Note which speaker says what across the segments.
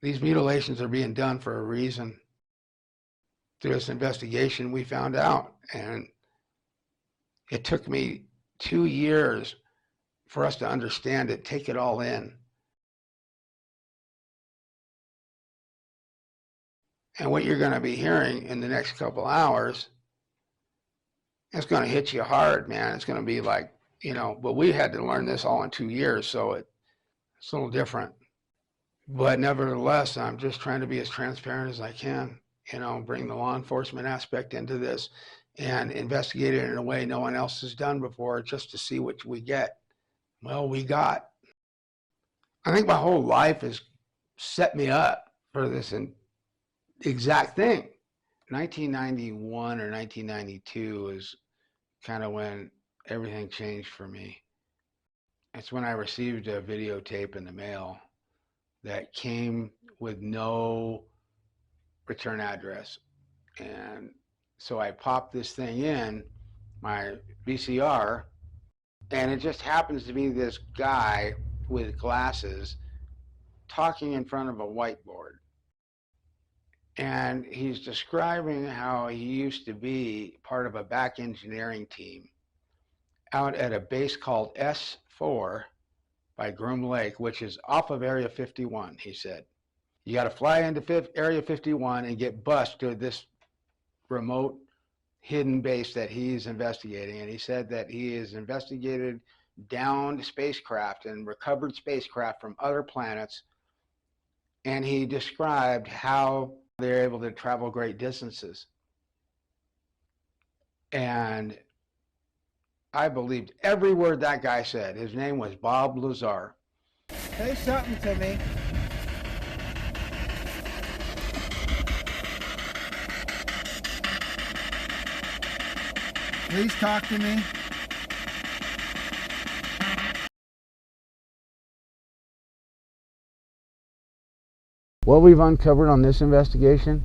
Speaker 1: These mutilations are being done for a reason. Through this investigation, we found out, and it took me 2 years for us to understand it, take it all in. And what you're going to be hearing in the next couple hours, it's going to hit you hard, man. It's going to be like, but we had to learn this all in 2 years, so it's a little different. But nevertheless, I'm just trying to be as transparent as I can, bring the law enforcement aspect into this and investigate it in a way no one else has done before, just to see what we get. Well, I think my whole life has set me up for this exact thing. 1991 or 1992 is kind of when everything changed for me. It's when I received a videotape in the mail that came with no return address. And so I popped this thing in, my VCR, and it just happens to be this guy with glasses talking in front of a whiteboard. And he's describing how he used to be part of a back engineering team out at a base called S4 by Groom Lake, which is off of Area 51, he said. You got to fly into Area 51 and get bused to this remote hidden base that he's investigating. And he said that he has investigated downed spacecraft and recovered spacecraft from other planets. And he described how they're able to travel great distances. And I believed every word that guy said. His name was Bob Lazar.
Speaker 2: Say something to me. Please talk to me.
Speaker 1: What we've uncovered on this investigation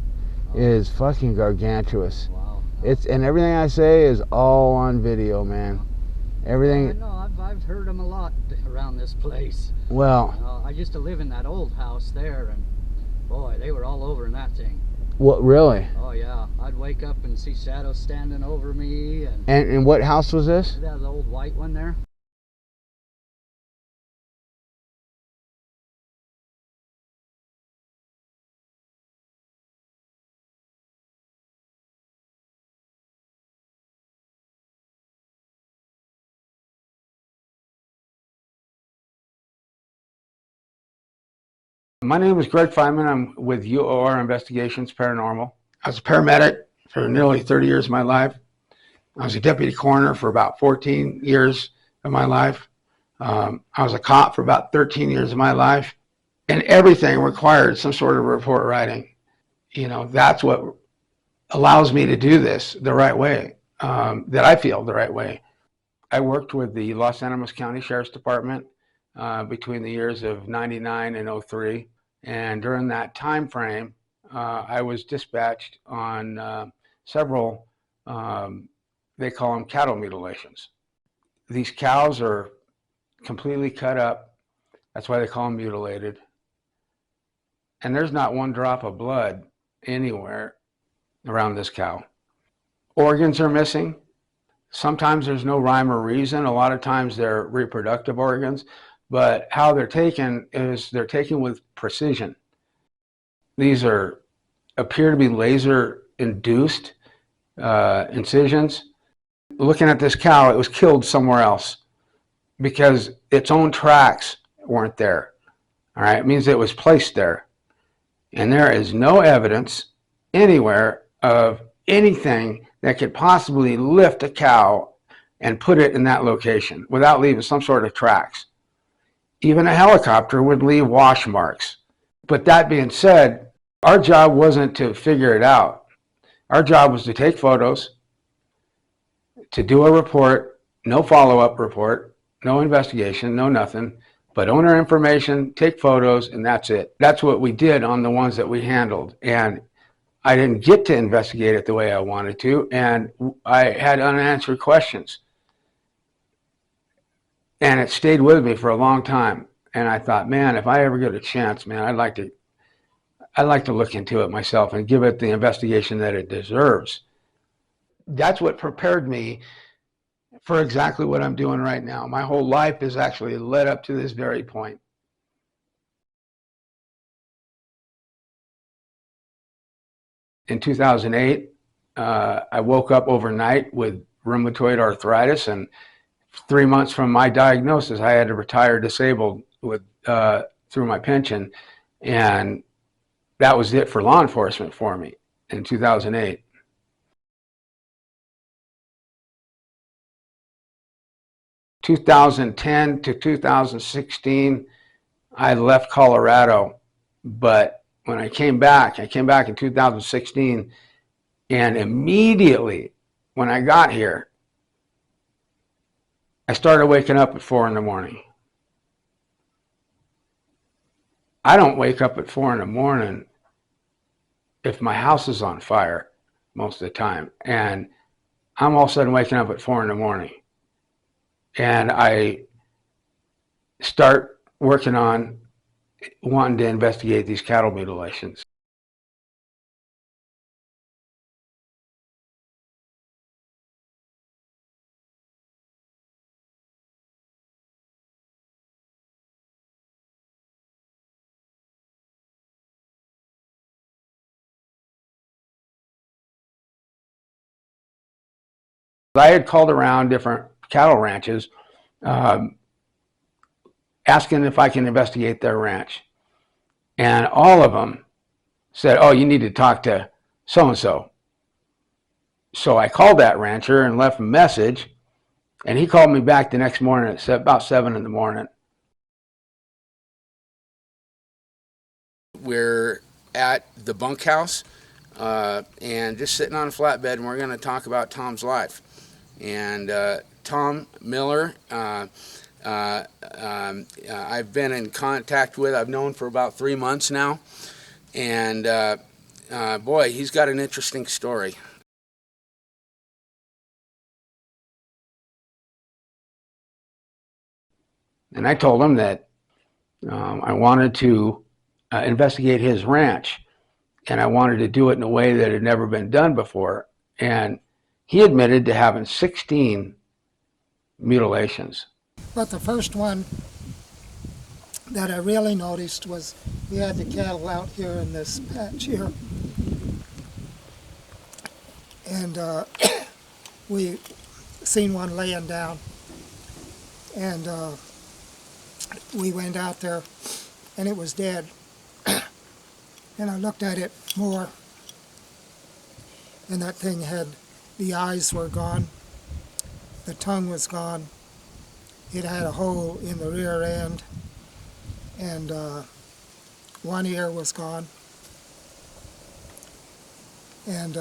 Speaker 1: is fucking gargantuous.
Speaker 3: Wow.
Speaker 1: And everything I say is all on video, man. Everything.
Speaker 3: No, I've heard them a lot around this place.
Speaker 1: Well,
Speaker 3: I used to live in that old house there, and boy, they were all over in that thing.
Speaker 1: what really?
Speaker 3: Oh yeah, I'd wake up and see shadows standing over me,
Speaker 1: And what house was this?
Speaker 3: that the old white one there.
Speaker 1: My name is Greg Feynman. I'm with UOR Investigations Paranormal. I was a paramedic for nearly 30 years of my life. I was a deputy coroner for about 14 years of my life. I was a cop for about 13 years of my life. And everything required some sort of report writing. That's what allows me to do this the right way, that I feel the right way. I worked with the Los Animas County Sheriff's Department between the years of 99 and 03. And during that time frame, I was dispatched on several, they call them cattle mutilations. These cows are completely cut up. That's why they call them mutilated. And there's not one drop of blood anywhere around this cow. Organs are missing. Sometimes there's no rhyme or reason. A lot of times they're reproductive organs. But how they're taken is they're taken with precision. These appear to be laser-induced incisions. Looking at this cow, it was killed somewhere else because its own tracks weren't there. All right, it means it was placed there. And there is no evidence anywhere of anything that could possibly lift a cow and put it in that location without leaving some sort of tracks. Even a helicopter would leave wash marks. But that being said, our job wasn't to figure it out. Our job was to take photos, to do a report, no follow-up report, no investigation, no nothing, but owner information, take photos, and that's it. That's what we did on the ones that we handled. And I didn't get to investigate it the way I wanted to, and I had unanswered questions. And it stayed with me for a long time. And I thought, man, if I ever get a chance, man, I'd like to I'd like to look into it myself and give it the investigation that it deserves. That's what prepared me for exactly what I'm doing right now. My whole life is actually led up to this very point. In 2008, I woke up overnight with rheumatoid arthritis, and 3 months from my diagnosis, I had to retire disabled with through my pension, and that was it for law enforcement for me in 2008. Two 2010 to 2016, I left Colorado, but when I came back in 2016, and immediately when I got here, I started waking up at 4 in the morning. I don't wake up at 4 in the morning if my house is on fire most of the time. And I'm all of a sudden waking up at 4 in the morning. And I start working on wanting to investigate these cattle mutilations. I had called around different cattle ranches um, asking if I can investigate their ranch. And all of them said, oh, you need to talk to so-and-so. So I called that rancher and left a message, and he called me back the next morning at about 7 in the morning. We're at the bunkhouse and just sitting on a flatbed, and we're going to talk about Tom's life. And Tom Miller, I've been in contact with, I've known for about 3 months now. And boy, he's got an interesting story. And I told him that I wanted to investigate his ranch, and I wanted to do it in a way that had never been done before. And he admitted to having 16 mutilations.
Speaker 4: But the first one that I really noticed was we had the cattle out here in this patch here. And we seen one laying down. And we went out there and it was dead. And I looked at it more, and that thing had, the eyes were gone, the tongue was gone, it had a hole in the rear end, and one ear was gone. And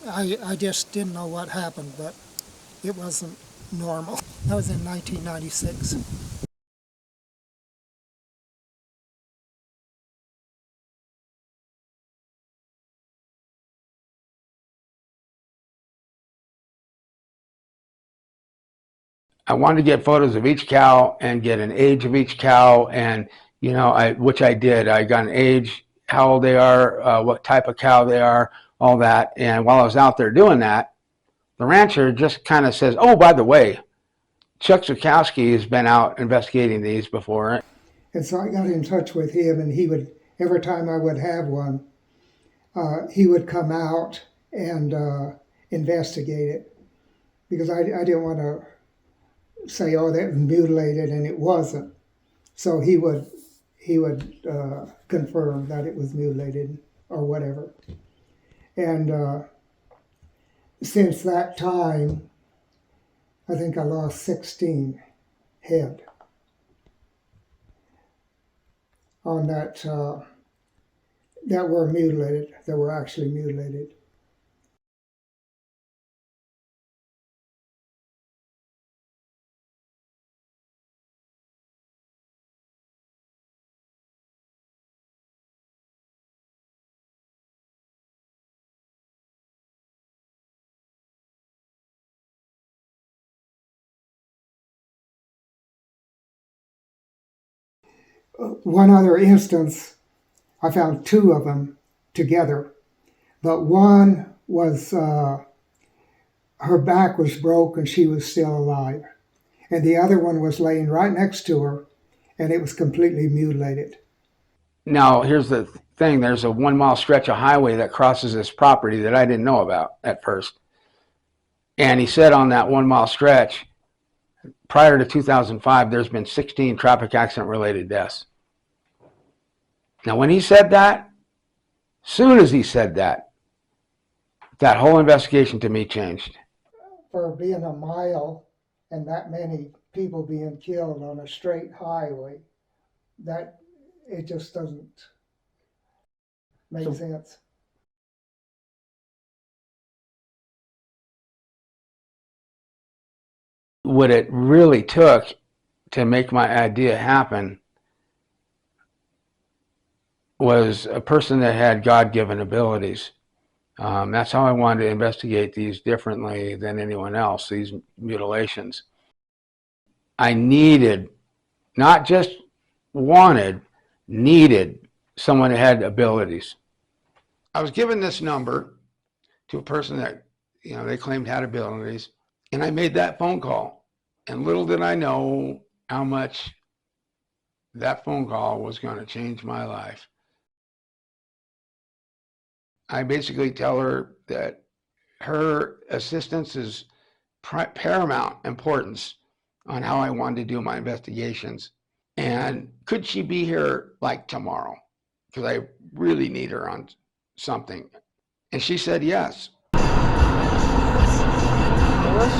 Speaker 4: I just didn't know what happened, but it wasn't normal. That was in 1996.
Speaker 1: I wanted to get photos of each cow and get an age of each cow, and which I did. I got an age, how old they are, what type of cow they are, all that. And while I was out there doing that, the rancher just kind of says, "Oh, by the way, Chuck Zukowski has been out investigating these before."
Speaker 5: And so I got in touch with him, and he would, every time I would have one, he would come out and investigate it, because I didn't want to say, oh, that was mutilated, and it wasn't. So he would confirm that it was mutilated or whatever. And since that time, I think I lost 16 head on that that were mutilated, that were actually mutilated. One other instance, I found two of them together, but one was her back was broke and she was still alive, and the other one was laying right next to her, and it was completely mutilated.
Speaker 1: Now, here's the thing. There's a 1 mile stretch of highway that crosses this property that I didn't know about at first. And he said on that 1 mile stretch, prior to 2005, there's been 16 traffic accident related deaths. Now, when he said that, soon as he said that whole investigation to me changed.
Speaker 5: For being a mile and that many people being killed on a straight highway, that it just doesn't make sense.
Speaker 1: What it really took to make my idea happen was a person that had God-given abilities. That's how I wanted to investigate these differently than anyone else, these mutilations. I needed, not just wanted, needed someone that had abilities. I was given this number to a person that, they claimed had abilities, and I made that phone call. And little did I know how much that phone call was going to change my life. I basically tell her that her assistance is paramount importance on how I wanted to do my investigations. And could she be here like tomorrow? Because I really need her on something. And she said yes.
Speaker 6: We'll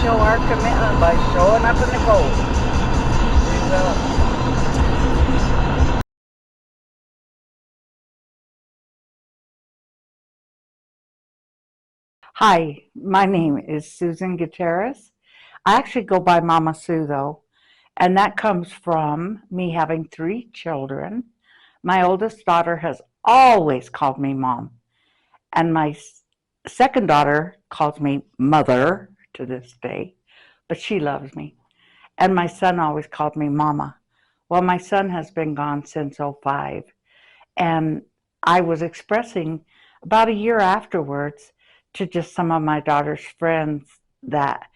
Speaker 6: show our commitment by showing up in the cold. We will. Hi, my name is Susan Gutierrez. I actually go by Mama Sue though, and that comes from me having 3 children. My oldest daughter has always called me Mom, and my second daughter calls me Mother to this day, but she loves me. And my son always called me Mama. Well, my son has been gone since '05, and I was expressing about a year afterwards to just some of my daughter's friends that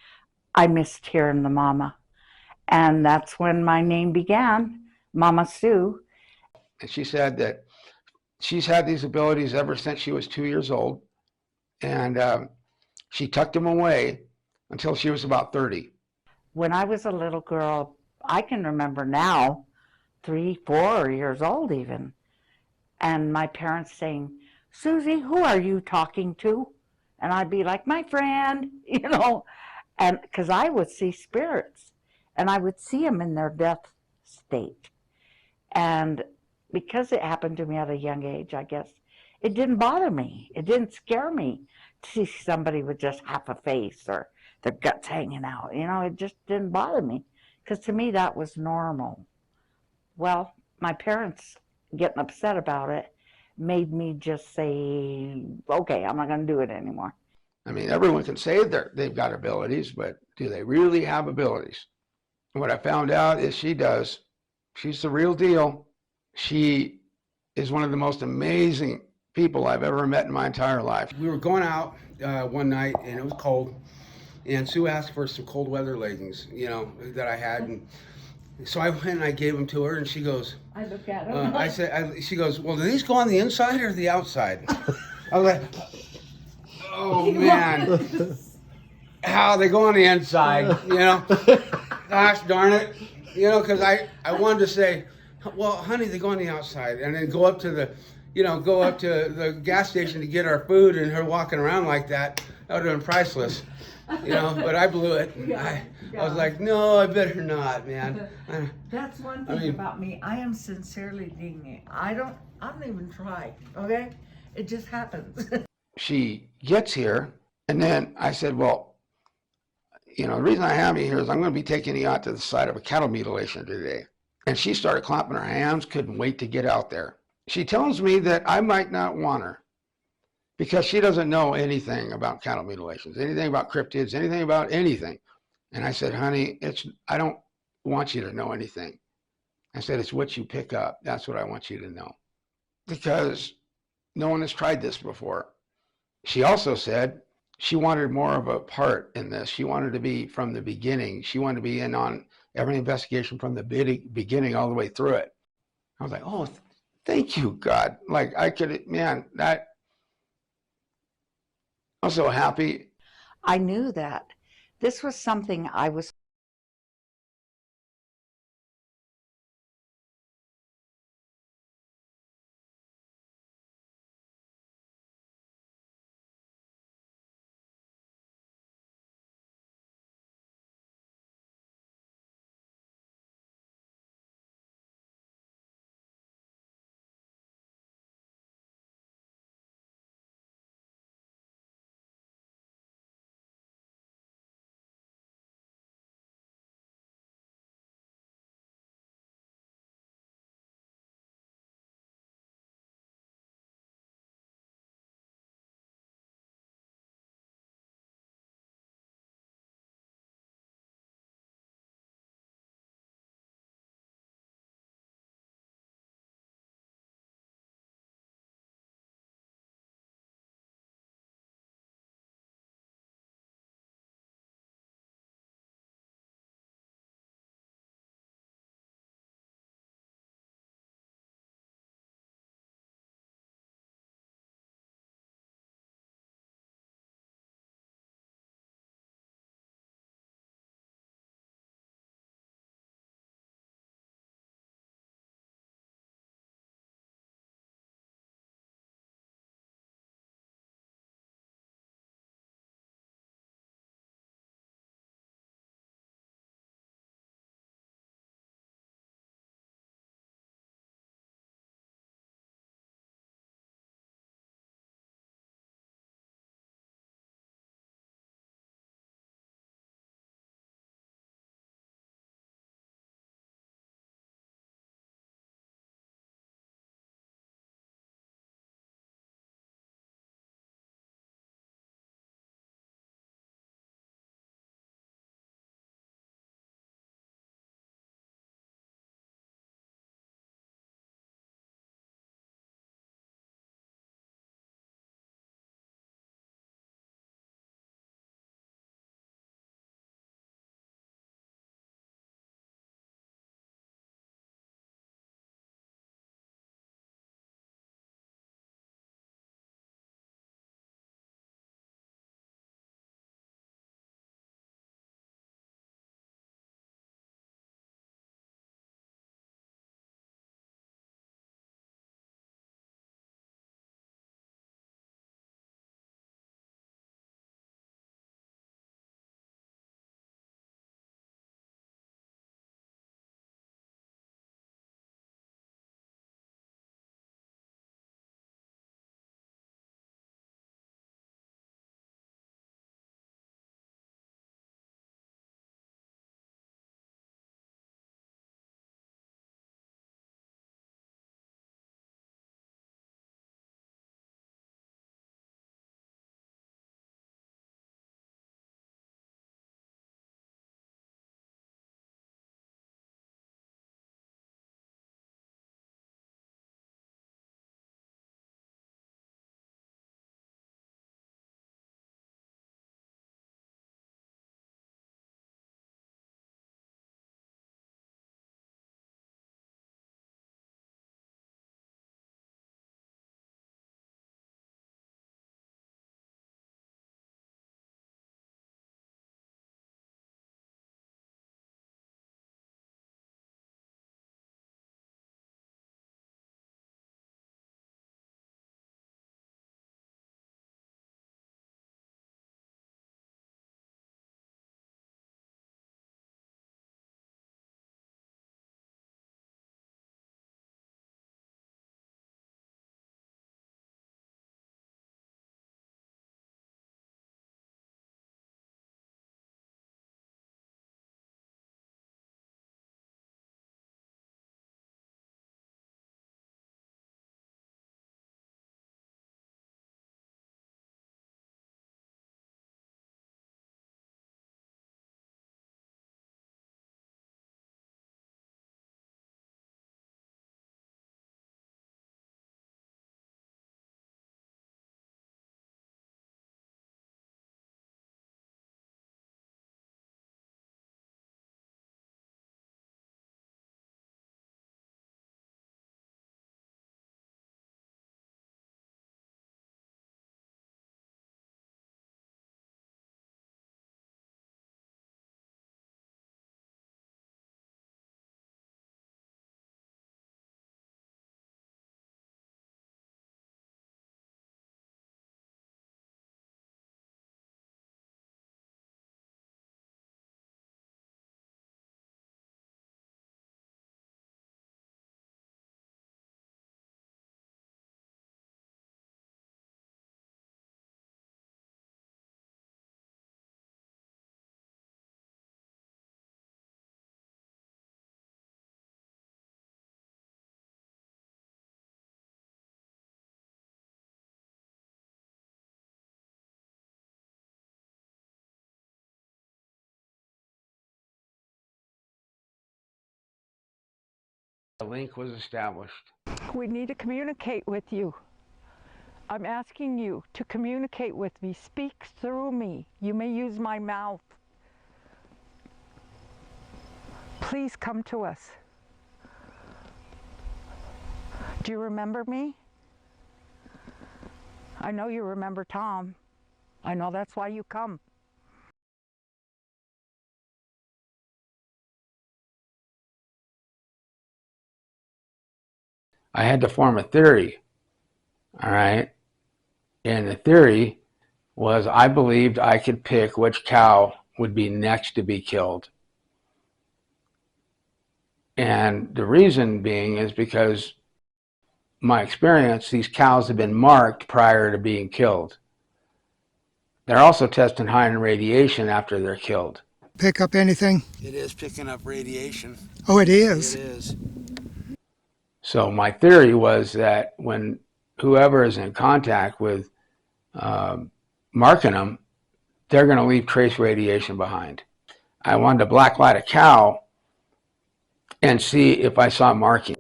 Speaker 6: I missed hearing the mama. And that's when my name began, Mama Sue.
Speaker 1: And she said that she's had these abilities ever since she was 2 years old. And she tucked them away until she was about 30.
Speaker 6: When I was a little girl, I can remember now, 3, 4 years old even, and my parents saying, Susie, who are you talking to? And I'd be like, my friend, and because I would see spirits, and I would see them in their death state. And because it happened to me at a young age, I guess, it didn't bother me. It didn't scare me to see somebody with just half a face or their guts hanging out. It just didn't bother me, because to me that was normal. Well, my parents getting upset about it made me just say, okay, I'm not going to do it anymore.
Speaker 1: I mean, everyone can say they've got abilities, but do they really have abilities? And what I found out is she does. She's the real deal. She is one of the most amazing people I've ever met in my entire life. We were going out one night, and it was cold, and Sue asked for some cold weather leggings, that I had, and so I went and I gave them to her, and she goes,
Speaker 6: I look at them.
Speaker 1: she goes, well, do these go on the inside or the outside? I was like, oh man, how they go on the inside, gosh darn it, because I wanted to say, well, honey, they go on the outside, and then go up to the gas station to get our food, and her walking around like that would have been priceless. But I blew it. I was like, no, I better not, man.
Speaker 7: That's one thing about me. I am sincerely lenient. I don't even try, okay? It just happens.
Speaker 1: She gets here, and then I said, well, the reason I have you here is I'm going to be taking you out to the site of a cattle mutilation today. And she started clapping her hands, couldn't wait to get out there. She tells me that I might not want her, because she doesn't know anything about cattle mutilations, anything about cryptids, anything about anything. And I said, honey, I don't want you to know anything. I said, it's what you pick up. That's what I want you to know. because no one has tried this before. She also said she wanted more of a part in this. She wanted to be from the beginning. She wanted to be in on every investigation from the beginning all the way through it. I was like, oh, thank you, God. Like I could, man, that I'm so happy.
Speaker 6: I knew that this was something I was
Speaker 1: A link was established.
Speaker 8: We need to communicate with you. I'm asking you to communicate with me. Speak through me. You may use my mouth. Please come to us. Do you remember me? I know you remember Tom. I know that's why you come.
Speaker 1: I had to form a theory, all right? And the theory was I believed I could pick which cow would be next to be killed. And the reason being is because my experience, these cows have been marked prior to being killed. They're also testing high in radiation after they're killed.
Speaker 4: Pick up anything?
Speaker 1: It is picking up radiation.
Speaker 4: Oh, it is?
Speaker 1: It is. So my theory was that when whoever is in contact with marking them, they're going to leave trace radiation behind. I wanted to blacklight a cow and see if I saw markings.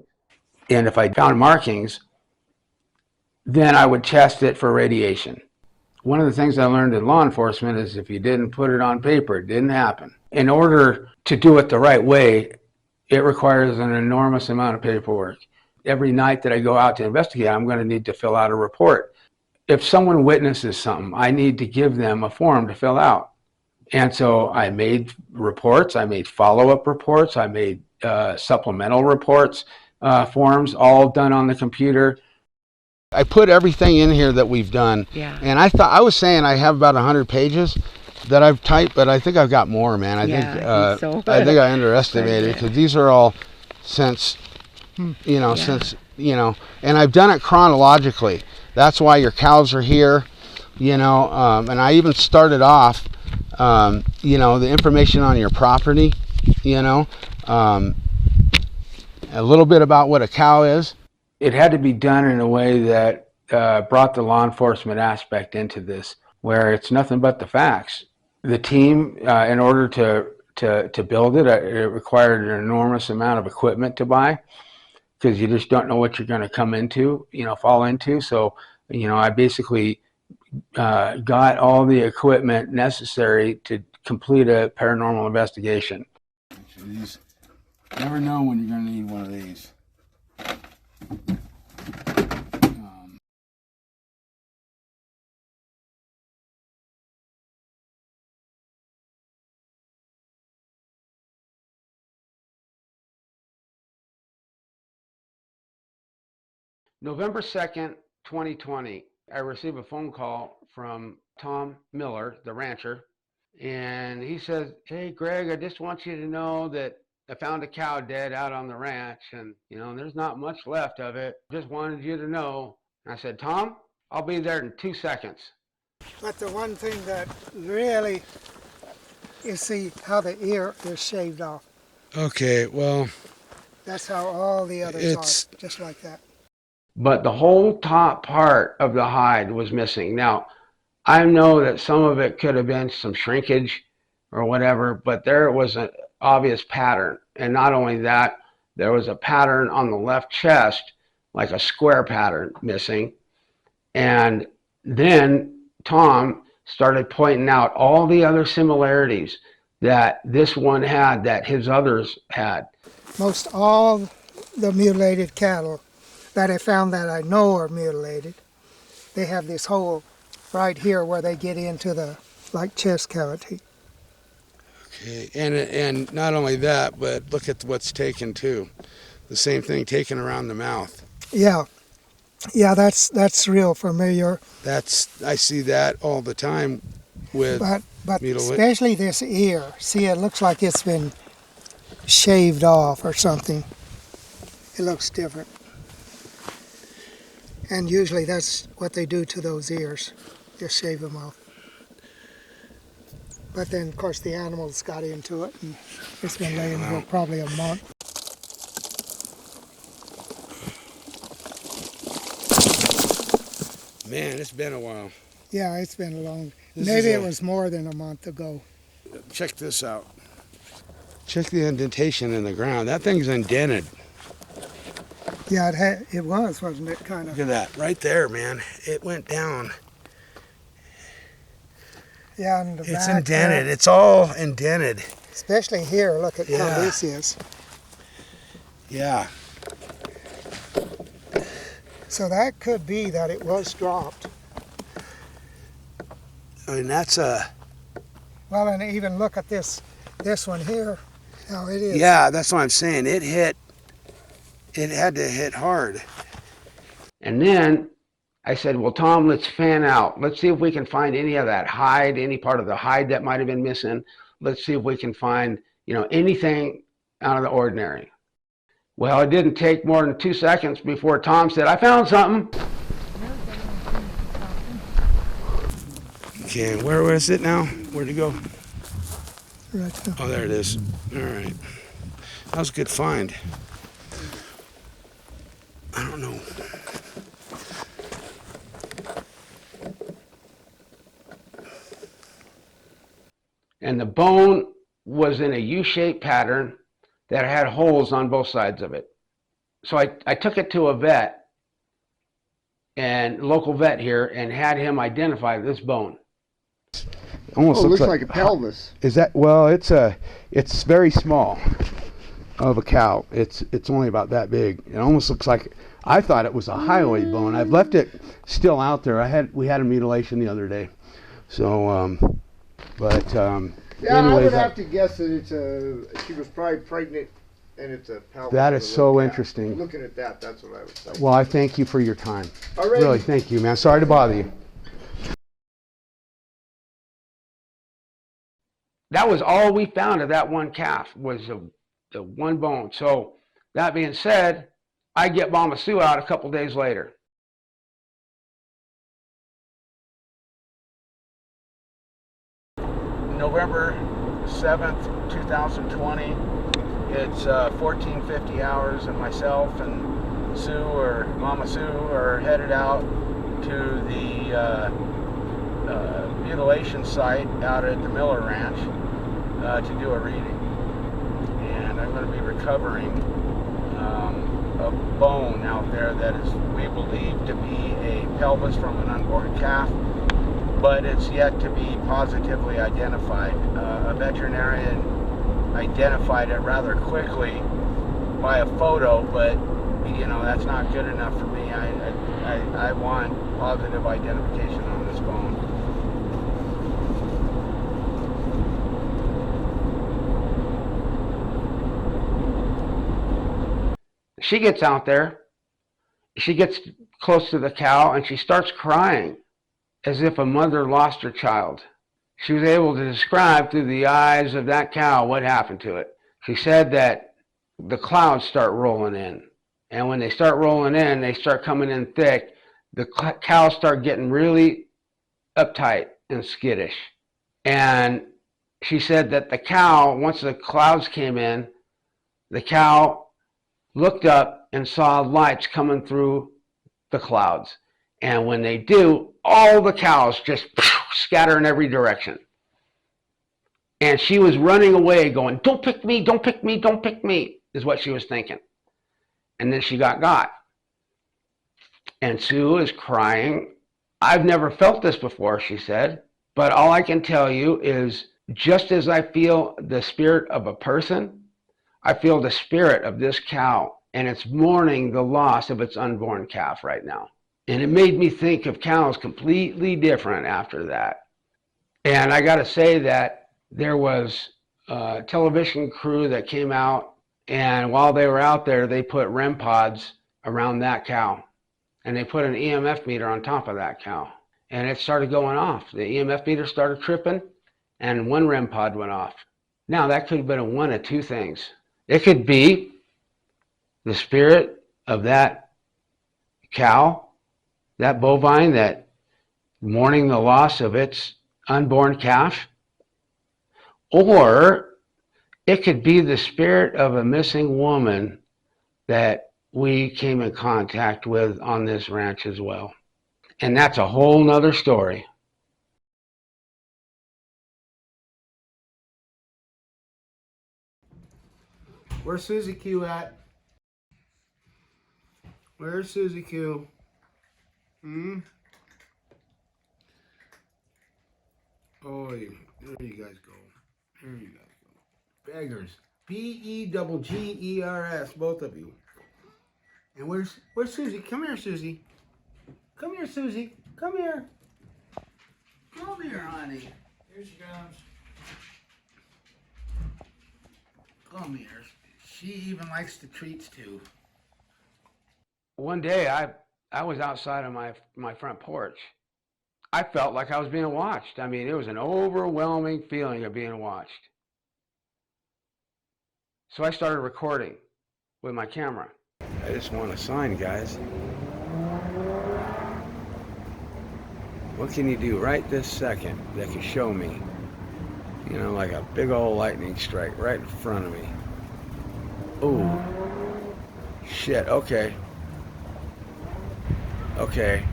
Speaker 1: And if I found markings, then I would test it for radiation. One of the things I learned in law enforcement is if you didn't put it on paper, it didn't happen. In order to do it the right way, it requires an enormous amount of paperwork. Every night that I go out to investigate, I'm going to need to fill out a report. If someone witnesses something, I need to give them a form to fill out. And so I made reports, I made follow-up reports, I made supplemental reports, forms, all done on the computer. I put everything in here that we've done.
Speaker 6: Yeah.
Speaker 1: And I was saying I have about 100 pages that I've typed, but I think I've got more, man. I think I underestimated because these are all since, since, and I've done it chronologically. That's why your cows are here, and I even started off, the information on your property, a little bit about what a cow is. It had to be done in a way that brought the law enforcement aspect into this, where it's nothing but the facts. The team, in order to build it, it required an enormous amount of equipment to buy because you just don't know what you're going to fall into. So, I basically got all the equipment necessary to complete a paranormal investigation. These, never know when you're going to need one of these. November 2nd, 2020, I received a phone call from Tom Miller, the rancher, and he says, "Hey, Greg, I just want you to know that I found a cow dead out on the ranch, and, there's not much left of it. Just wanted you to know." And I said, "Tom, I'll be there in 2 seconds."
Speaker 4: But the one thing that really, you see how the ear is shaved off.
Speaker 1: Okay, well,
Speaker 4: That's how all the others are, just like that.
Speaker 1: but the whole top part of the hide was missing. Now, I know that some of it could have been some shrinkage or whatever, but there was an obvious pattern. And not only that, there was a pattern on the left chest, like a square pattern missing. And then Tom started pointing out all the other similarities that this one had that his others had.
Speaker 4: Most all the mutilated cattle that I found that I know are mutilated, they have this hole right here where they get into the chest cavity.
Speaker 1: Okay, and not only that, but look at what's taken too. The same thing taken around the mouth.
Speaker 4: Yeah, that's real familiar.
Speaker 1: I see that all the time with
Speaker 4: but especially this ear. See, it looks like it's been shaved off or something. It looks different. And usually that's what they do to those ears, just shave them off. But then, of course, the animals got into it, and it's been laying here probably a month.
Speaker 1: Man, it's been a while.
Speaker 4: Yeah, it's been a long. Maybe it was more than a month ago.
Speaker 1: Check this out. Check the indentation in the ground. That thing's indented.
Speaker 4: Yeah, it was, wasn't it? Kind of.
Speaker 1: Look at that, right there, man. It went down.
Speaker 4: Yeah, and the
Speaker 1: It's
Speaker 4: back,
Speaker 1: indented. It's all indented.
Speaker 4: especially here. Look at how
Speaker 1: Yeah.
Speaker 4: this is.
Speaker 1: Yeah.
Speaker 4: So that could be that it was dropped.
Speaker 1: I mean, that's a.
Speaker 4: Well, and even look at this one here, how it is.
Speaker 1: Yeah, that's what I'm saying. It had to hit hard. And then I said, well, Tom, let's fan out. Let's see if we can find any of that hide, any part of the hide that might have been missing. Let's see if we can find, anything out of the ordinary. Well, it didn't take more than 2 seconds before Tom said, I found something. Okay, where was it now? Where'd it go?
Speaker 4: Right there.
Speaker 1: Oh, there it is. All right. That was a good find. I don't know. And the bone was in a U-shaped pattern that had holes on both sides of it. So I took it to a vet, and local vet here, and had him identify this bone. Almost
Speaker 9: looks like a pelvis.
Speaker 1: Is that, well, it's very small of a cow. It's only about that big. It almost looks like, I thought it was a highway bone. I've left it still out there. We had a mutilation the other day. So,
Speaker 9: Yeah, I
Speaker 1: anyways,
Speaker 9: would have to guess that she was probably pregnant and it's a pelvis.
Speaker 1: that
Speaker 9: of
Speaker 1: is
Speaker 9: a
Speaker 1: so
Speaker 9: little cat.
Speaker 1: interesting.
Speaker 9: Looking at that, that's what I would say.
Speaker 1: Well, I thank you for your time.
Speaker 9: All right.
Speaker 1: Really, thank you, man. Sorry to bother you. That was all we found of that one calf, was the one bone. So that being said, I get Mama Sue out a couple days later. November 7th, 2020. It's 14:50 hours, and myself and Mama Sue are headed out to the mutilation site out at the Miller Ranch to do a reading. And I'm going to be recovering a bone out there that is, we believe, to be a pelvis from an unborn calf, but it's yet to be positively identified. A veterinarian identified it rather quickly by a photo, but that's not good enough for me. I want positive identification on this bone. She gets out there, she gets close to the cow, and she starts crying as if a mother lost her child. She was able to describe through the eyes of that cow what happened to it. She said that the clouds start rolling in, and when they start rolling in, they start coming in thick. The cows start getting really uptight and skittish. And she said that the cow, once the clouds came in, the cow looked up and saw lights coming through the clouds. And when they do, all the cows just scatter in every direction. And she was running away going, don't pick me, don't pick me, don't pick me, is what she was thinking. And then she got. And Sue is crying. I've never felt this before, she said, but all I can tell you is, just as I feel the spirit of a person, I feel the spirit of this cow, and it's mourning the loss of its unborn calf right now. And it made me think of cows completely different after that. And I got to say that there was a television crew that came out, and while they were out there, they put REM pods around that cow. And they put an EMF meter on top of that cow. And it started going off. The EMF meter started tripping, and one REM pod went off. Now, that could have been one of two things. It could be the spirit of that cow, that bovine, that mourning the loss of its unborn calf, or it could be the spirit of a missing woman that we came in contact with on this ranch as well. And that's a whole nother story. Where's Susie Q at? Where's Susie Q? Hmm? Oh, there you guys go. There you guys go. Beggars. Beggers, both of you. And where's Susie? Come here, Susie. Come here, Susie. Come here. Come here, honey. Here she comes. Come here. She even likes the treats too. One day I was outside on my front porch. I felt like I was being watched. I mean, it was an overwhelming feeling of being watched. So I started recording with my camera. I just want a sign, guys. What can you do right this second that can show me? You know, like a big old lightning strike right in front of me. Ooh. Shit, okay. Okay.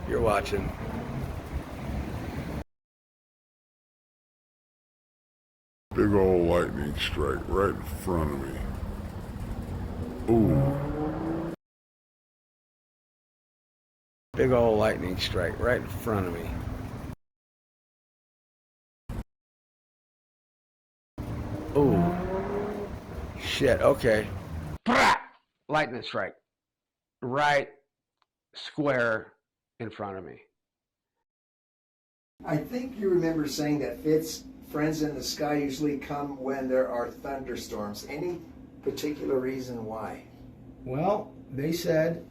Speaker 1: You're watching.
Speaker 10: Big old lightning strike right in front of me. Ooh.
Speaker 1: Big old lightning strike right in front of me. Ooh. Shit, okay. Lightning strike. Right square in front of me.
Speaker 11: I think you remember saying that Fitz, friends in the sky usually come when there are thunderstorms. Any particular reason why?
Speaker 1: Well, they said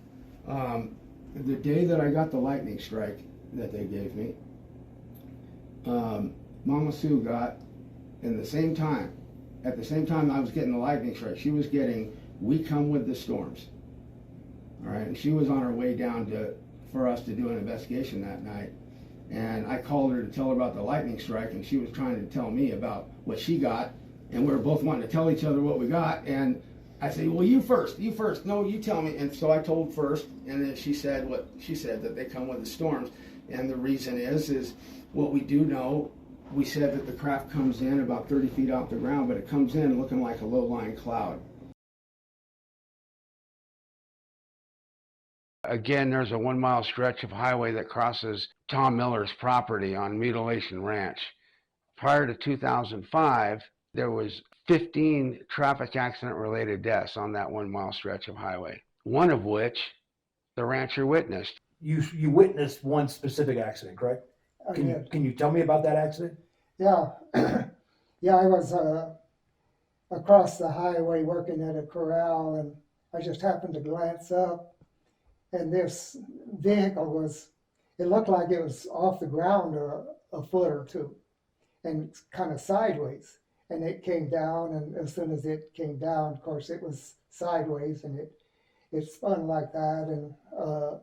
Speaker 1: the day that I got the lightning strike that they gave me, Mama Sue got at the same time I was getting the lightning strike, she was getting We Come With the Storms. All right, and she was on her way down for us to do an investigation that night. And I called her to tell her about the lightning strike, and she was trying to tell me about what she got, and we were both wanting to tell each other what we got. And I said, well, you first. No, you tell me. And so I told first, and then she said what she said, that they come with the storms. And the reason is what we do know, we said that the craft comes in about 30 feet off the ground, but it comes in looking like a low-lying cloud. Again, there's a 1 mile stretch of highway that crosses Tom Miller's property on Mutilation Ranch. Prior to 2005, there was 15 traffic accident related deaths on that 1 mile stretch of highway, one of which the rancher witnessed.
Speaker 12: You witnessed one specific accident, correct? Can you tell me about that accident?
Speaker 5: Yeah. Yeah, I was across the highway working at a corral, and I just happened to glance up, and this vehicle it looked like it was off the ground a foot or two, and it's kind of sideways. And it came down, and as soon as it came down, of course, it was sideways, and it spun like that, and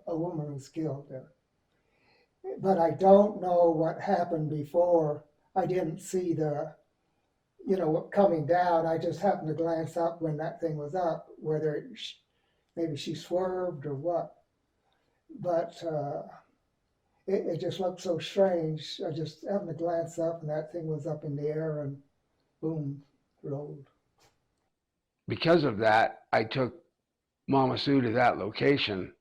Speaker 5: a woman was killed there. But I don't know what happened before. I didn't see coming down. I just happened to glance up when that thing was up, whether maybe she swerved or what. But it just looked so strange. I just happened to glance up, and that thing was up in the air, and boom, rolled.
Speaker 1: Because of that, I took Mama Sue to that location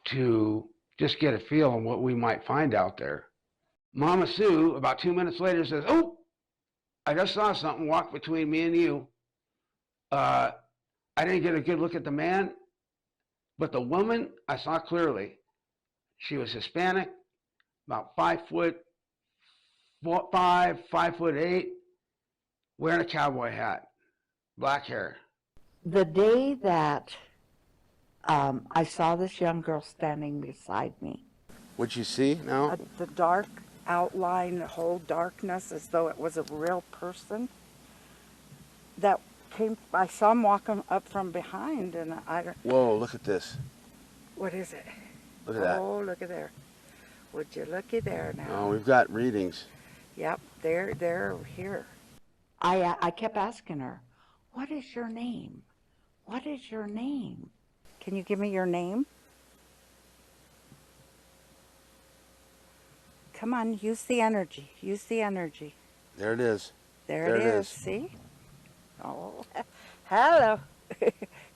Speaker 1: to just get a feel on what we might find out there. Mama Sue, about 2 minutes later, says, oh, I just saw something walk between me and you. I didn't get a good look at the man, but the woman I saw clearly. She was Hispanic, about 5'5", 5'8", wearing a cowboy hat, black hair.
Speaker 6: The day that I saw this young girl standing beside me.
Speaker 1: What'd you see now?
Speaker 6: The dark outline, the whole darkness, as though it was a real person. I saw him walking up from behind, and I don't...
Speaker 1: Whoa, look at this.
Speaker 6: What is it?
Speaker 1: Look at that.
Speaker 6: Oh, look at there. Would you looky there now?
Speaker 1: Oh, we've got readings.
Speaker 6: Yep, they're here. I kept asking her, what is your name? What is your name? Can you give me your name? Come on, use the energy. Use the energy.
Speaker 1: There it is.
Speaker 6: There it is. See? Oh, hello.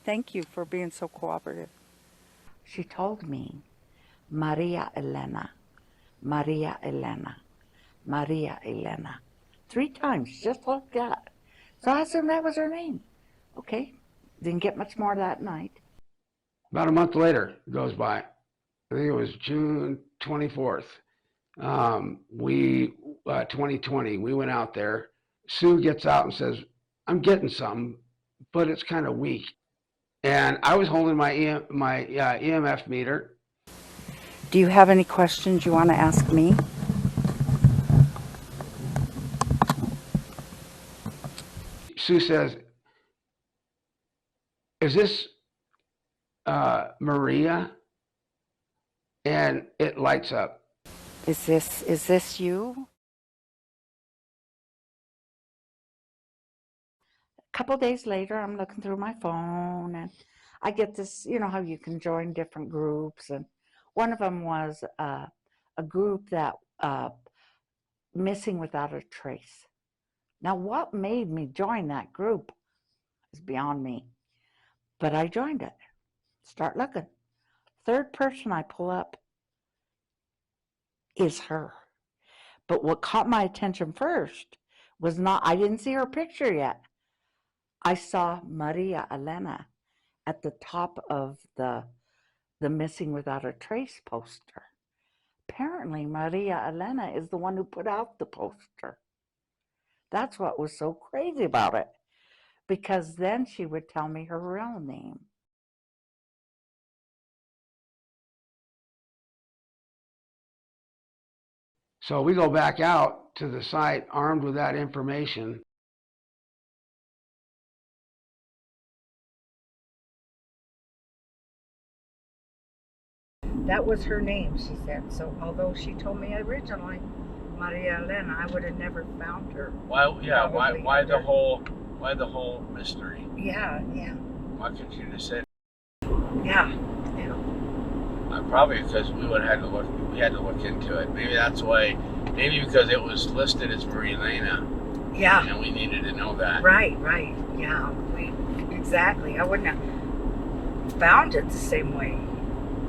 Speaker 6: Thank you for being so cooperative. She told me, Maria Elena, Maria Elena, Maria Elena. 3 times, just like that. So I assumed that was her name. Okay, didn't get much more that night.
Speaker 1: About a month later goes by. I think it was June 24th. 2020, we went out there. Sue gets out and says, I'm getting something, but it's kind of weak. And I was holding my EMF meter.
Speaker 6: Do you have any questions you want to ask me?
Speaker 1: Sue says, is this Maria? And it lights up.
Speaker 6: Is this you? A couple days later, I'm looking through my phone and I get this, you know how you can join different groups, and one of them was a group that missing without a trace. Now, what made me join that group is beyond me, but I joined it. Start looking. Third person I pull up is her. But what caught my attention first was not, I didn't see her picture yet. I saw Maria Elena at the top of the Missing Without a Trace poster. Apparently, Maria Elena is the one who put out the poster. That's what was so crazy about it, because then she would tell me her real name.
Speaker 1: So we go back out to the site armed with that information.
Speaker 7: That was her name, she said. So although she told me originally Maria Elena, I would have never found her.
Speaker 13: Why the whole mystery?
Speaker 7: Yeah.
Speaker 13: Why couldn't you just say?
Speaker 7: Yeah.
Speaker 13: Probably because we had to look into it. Maybe that's why. Maybe because it was listed as Maria Elena.
Speaker 7: Yeah.
Speaker 13: And we needed to know that.
Speaker 7: Right. Yeah. Exactly. I wouldn't have found it the same way.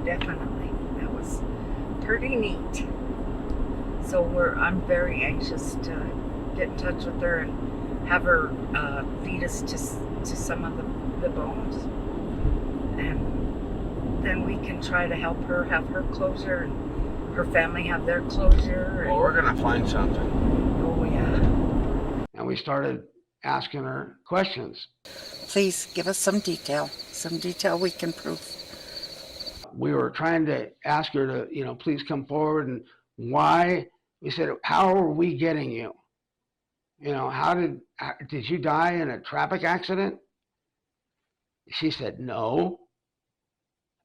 Speaker 7: Definitely. That was pretty neat. So I'm very anxious to get in touch with her and have her feed us to some of the bones, and then we can try to help her have her closure and her family have their closure.
Speaker 13: Well, we're gonna find something.
Speaker 7: Oh yeah.
Speaker 1: And we started asking her questions.
Speaker 6: Please give us some detail we can prove.
Speaker 1: We were trying to ask her to, please come forward, and why. We said, how are we getting you? How did you die in a traffic accident? She said, no.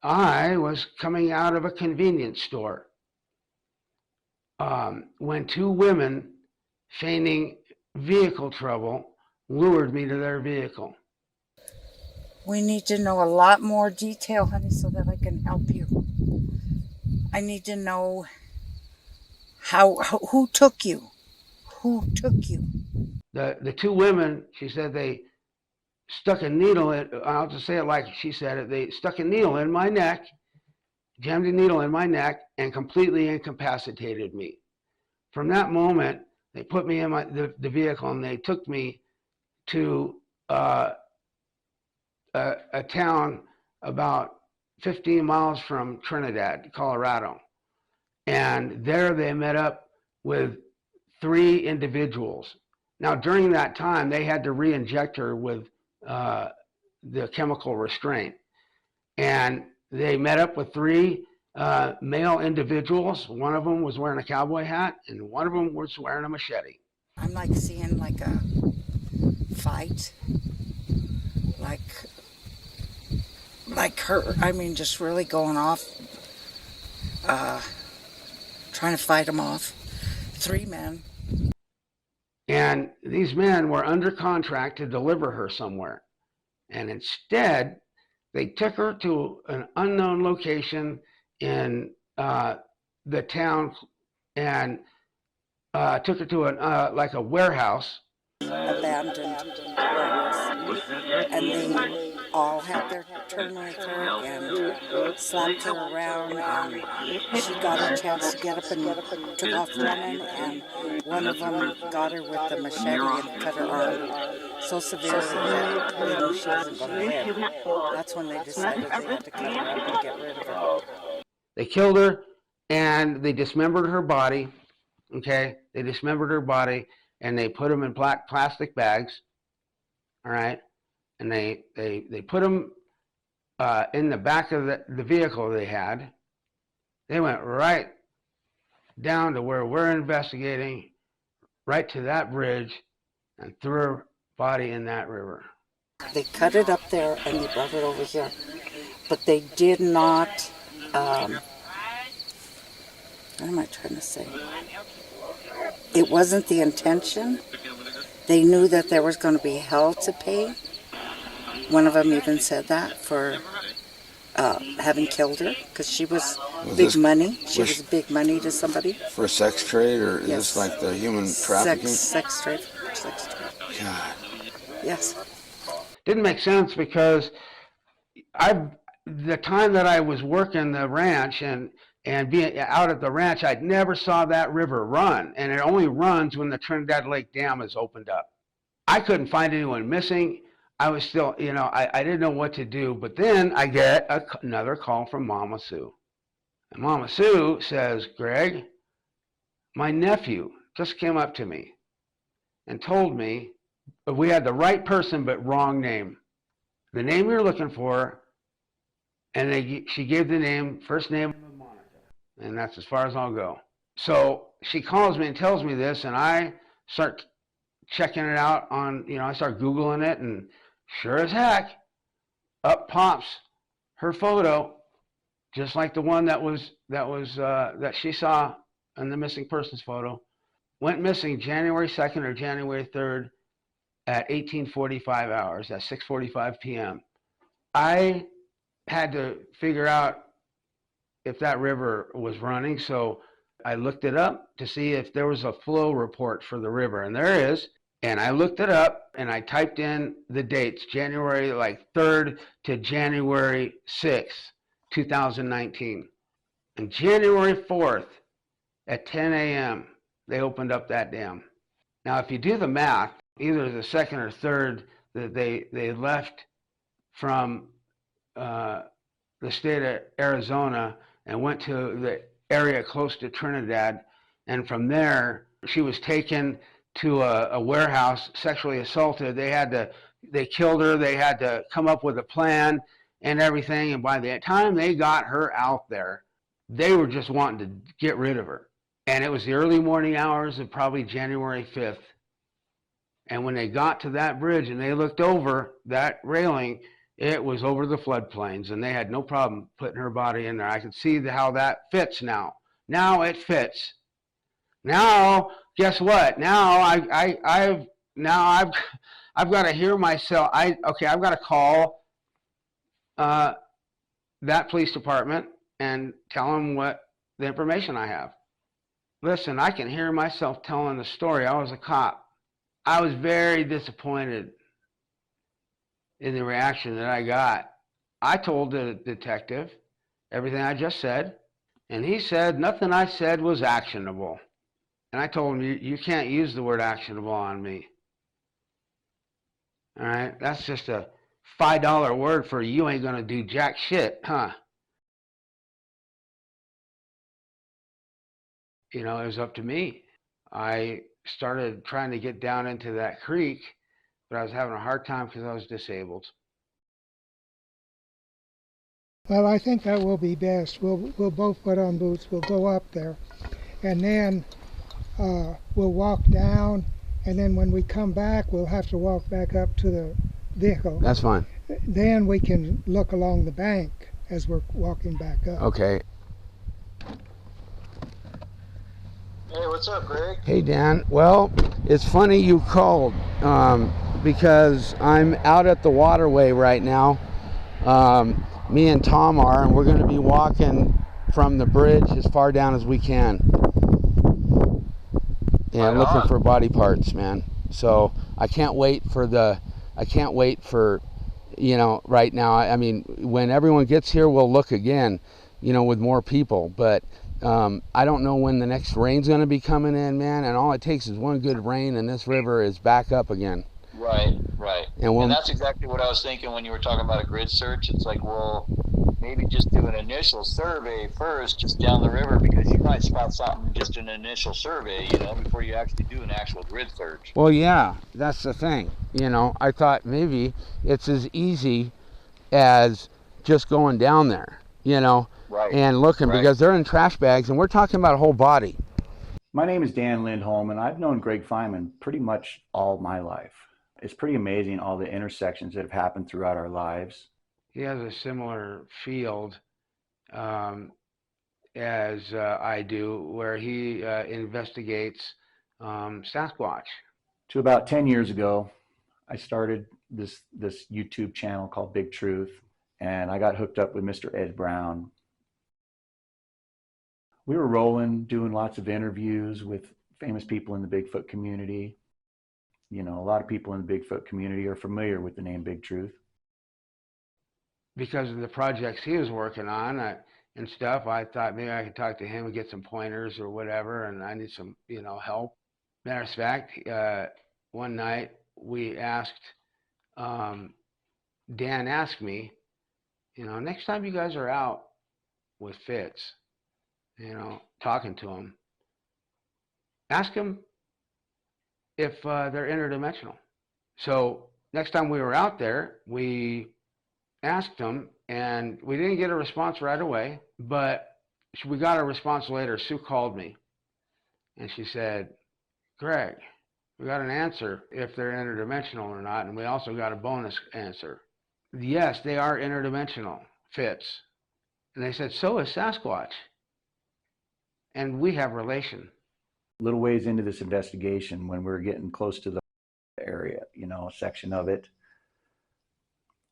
Speaker 1: I was coming out of a convenience store when 2 women feigning vehicle trouble lured me to their vehicle.
Speaker 6: We need to know a lot more detail, honey, so that I can help you. I need to know who took you? Who took you?
Speaker 1: The 2 women, she said, they stuck a needle in, I'll just say it like she said it, they stuck a needle in my neck, jammed a needle in my neck, and completely incapacitated me. From that moment, they put me in the vehicle and they took me to a town about 15 miles from Trinidad, Colorado. And there they met up with 3 individuals. Now, during that time, they had to re-inject her with the chemical restraint. And they met up with 3 male individuals. One of them was wearing a cowboy hat, and one of them was wearing a machete.
Speaker 6: I'm like seeing like a fight, like her, just really going off, trying to fight them off. 3 men.
Speaker 1: And these men were under contract to deliver her somewhere. And instead, they took her to an unknown location in the town and took her to like a warehouse.
Speaker 6: Abandoned warehouse. And they
Speaker 14: all had their turn with her and slapped her around, and she got a chance to get up and took off running, and one of them got her with the machete and cut her arm so severely that they knew she wasn't going to live. That's when they decided they had to cut her up and get rid of her.
Speaker 1: They killed her and they dismembered her body. Okay, they dismembered her body and they put them in black plastic bags. All right, and they put them in the back of the vehicle they had. They went right down to where we're investigating, right to that bridge, and threw her body in that river.
Speaker 14: They cut it up there and they brought it over here, but they did not. What am I trying to say? It wasn't the intention. They knew that there was going to be hell to pay. One of them even said that for having killed her, because she was big money. She was big money to somebody.
Speaker 15: For sex trade, or is
Speaker 14: Yes.
Speaker 15: this like the human trafficking?
Speaker 14: Sex trade.
Speaker 15: God.
Speaker 14: Yes.
Speaker 1: Didn't make sense because the time that I was working the ranch and being out at the ranch, I never saw that river run, and it only runs when the Trinidad Lake Dam is opened up. I couldn't find anyone missing. I was still, I didn't know what to do. But then I get another call from Mama Sue. And Mama Sue says, Greg, my nephew just came up to me and told me we had the right person but wrong name. The name you're looking for, and she gave the name, first name, and that's as far as I'll go. So she calls me and tells me this, and I start checking it out on, I start Googling it, and sure as heck, up pops her photo, just like the one that she saw in the missing persons photo. Went missing January 2nd or January 3rd at 18:45 hours, at 6:45 p.m. I had to figure out if that river was running, so I looked it up to see if there was a flow report for the river, and there is. And I looked it up and I typed in the dates, January 3rd to January 6th, 2019. And January 4th at 10 a.m., they opened up that dam. Now, if you do the math, either the 2nd or 3rd that they left from the state of Arizona and went to the area close to Trinidad, and from there she was taken to a warehouse, sexually assaulted. They killed her. They had to come up with a plan and everything. And by the time they got her out there, they were just wanting to get rid of her. And it was the early morning hours of probably January 5th. And when they got to that bridge and they looked over that railing, it was over the floodplains, and they had no problem putting her body in there. I could see how that fits now. Now it fits. Now, guess what? Now I've got to hear myself. I've got to call that police department and tell them what the information I have. Listen, I can hear myself telling the story. I was a cop. I was very disappointed in the reaction that I got. I told the detective everything I just said, and he said nothing I said was actionable. And I told him, you can't use the word actionable on me. All right, that's just a $5 word for you ain't gonna do jack shit, huh? It was up to me. I started trying to get down into that creek, but I was having a hard time because I was disabled.
Speaker 5: Well, I think that will be best. We'll both put on boots. We'll go up there, and then we'll walk down, and then when we come back, we'll have to walk back up to the vehicle.
Speaker 1: That's fine.
Speaker 5: Then we can look along the bank as we're walking back up.
Speaker 1: Okay.
Speaker 9: Hey, what's up, Greg?
Speaker 1: Hey, Dan. Well, it's funny you called because I'm out at the waterway right now. Me and Tom are, and we're going to be walking from the bridge as far down as we can. And looking for body parts, man. So I can't wait for you know, right now. I mean, when everyone gets here, we'll look again, you know, with more people. But I don't know when the next rain's going to be coming in, man. And all it takes is one good rain, and this river is back up again.
Speaker 16: Right, right.
Speaker 1: And
Speaker 16: that's exactly what I was thinking when you were talking about a grid search. It's like, well, maybe just do an initial survey first, just down the river, because you might spot something just an initial survey, you know, before you actually do an actual grid search.
Speaker 1: Well, yeah, that's the thing. You know, I thought maybe it's as easy as just going down there, you know, and looking, because they're in trash bags, and we're talking about a whole body.
Speaker 12: My name is Dan Lindholm, and I've known Greg Feynman pretty much all my life. It's pretty amazing all the intersections that have happened throughout our lives.
Speaker 1: He has a similar field as I do, where he investigates Sasquatch.
Speaker 12: To about 10 years ago, I started this YouTube channel called Big Truth, and I got hooked up with Mr. Ed Brown. We were rolling, doing lots of interviews with famous people in the Bigfoot community. You know, a lot of people in the Bigfoot community are familiar with the name Big Truth.
Speaker 1: Because of the projects he was working on and stuff, I thought maybe I could talk to him and get some pointers or whatever, and I need some, you know, help. Matter of fact, one night we asked, Dan asked me, you know, next time you guys are out with Fitz, you know, talking to him, ask him if they're interdimensional. So next time we were out there, we asked him, and we didn't get a response right away, but we got a response later. Sue called me, and she said, Greg, we got an answer if they're interdimensional or not, and we also got a bonus answer. Yes, they are interdimensional, Fitz. And they said, so is Sasquatch. And we have relation.
Speaker 12: Little ways into this investigation, when we were getting close to the area, you know, a section of it,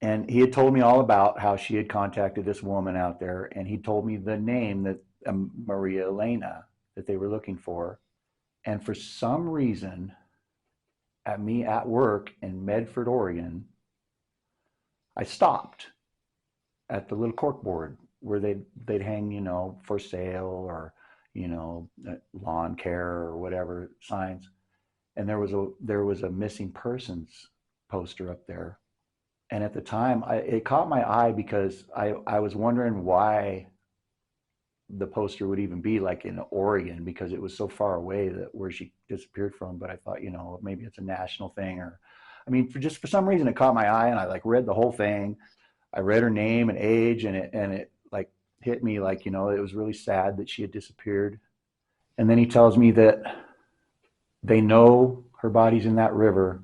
Speaker 12: and he had told me all about how she had contacted this woman out there, and he told me the name that Maria Elena that they were looking for. And for some reason, at work in Medford, Oregon, I stopped at the little corkboard where they'd hang, you know, for sale or, you know, lawn care or whatever signs, and there was a missing persons poster up there. And at the time, it caught my eye because I was wondering why the poster would even be like in Oregon, because it was so far away that where she disappeared from. But I thought, you know, maybe it's a national thing, or, I mean, for some reason it caught my eye, and I like read the whole thing. I read her name and age, and it like hit me like, you know, it was really sad that she had disappeared. And then he tells me that they know her body's in that river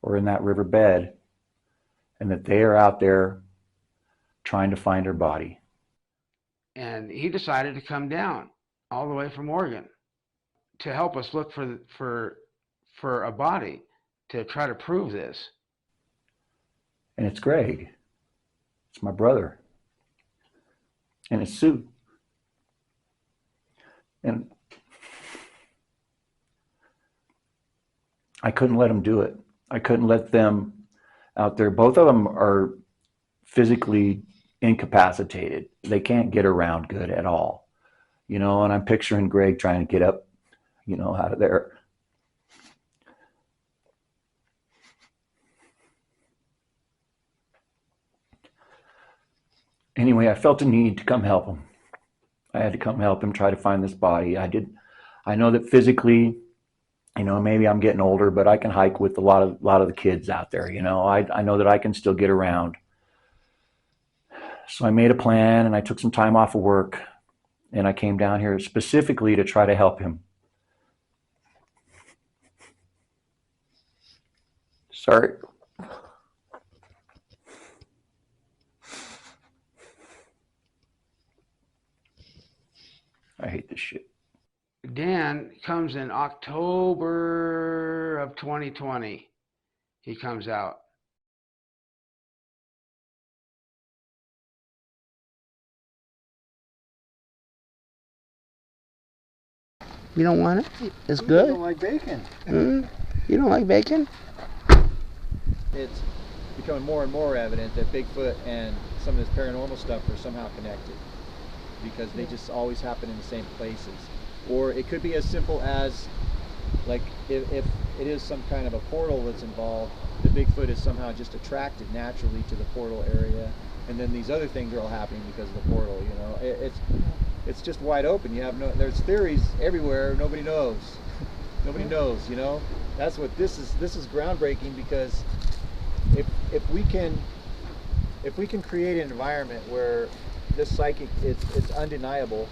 Speaker 12: or in that river bed, and that they are out there trying to find her body.
Speaker 1: And he decided to come down all the way from Oregon to help us look for a body to try to prove this.
Speaker 12: And it's Greg. It's my brother. And it's Sue. And I couldn't let them do it. I couldn't let them out there. Both of them are physically incapacitated. They can't get around good at all, you know, and I'm picturing Greg trying to get up, you know, out of there. Anyway, I felt a need to come help him. I had to come help him try to find this body. I know that physically, you know, maybe I'm getting older, but I can hike with a lot of the kids out there. You know, I know that I can still get around. So I made a plan, and I took some time off of work, and I came down here specifically to try to help him. Sorry. I hate this shit.
Speaker 1: Dan comes in October of 2020. He comes out. You don't want it? It's good.
Speaker 2: I don't like bacon.
Speaker 1: You don't like bacon?
Speaker 3: It's
Speaker 17: becoming more and more evident that Bigfoot and some of this paranormal stuff are somehow connected, because they just always happen in the same places. Or it could be as simple as, like, if it is some kind of a portal that's involved, the Bigfoot is somehow just attracted naturally to the portal area, and then these other things are all happening because of the portal. You know, it's just wide open. You have no, there's theories everywhere. Nobody knows. Nobody knows. You know, that's what this is. This is groundbreaking, because if we can create an environment where this psychic, it's undeniable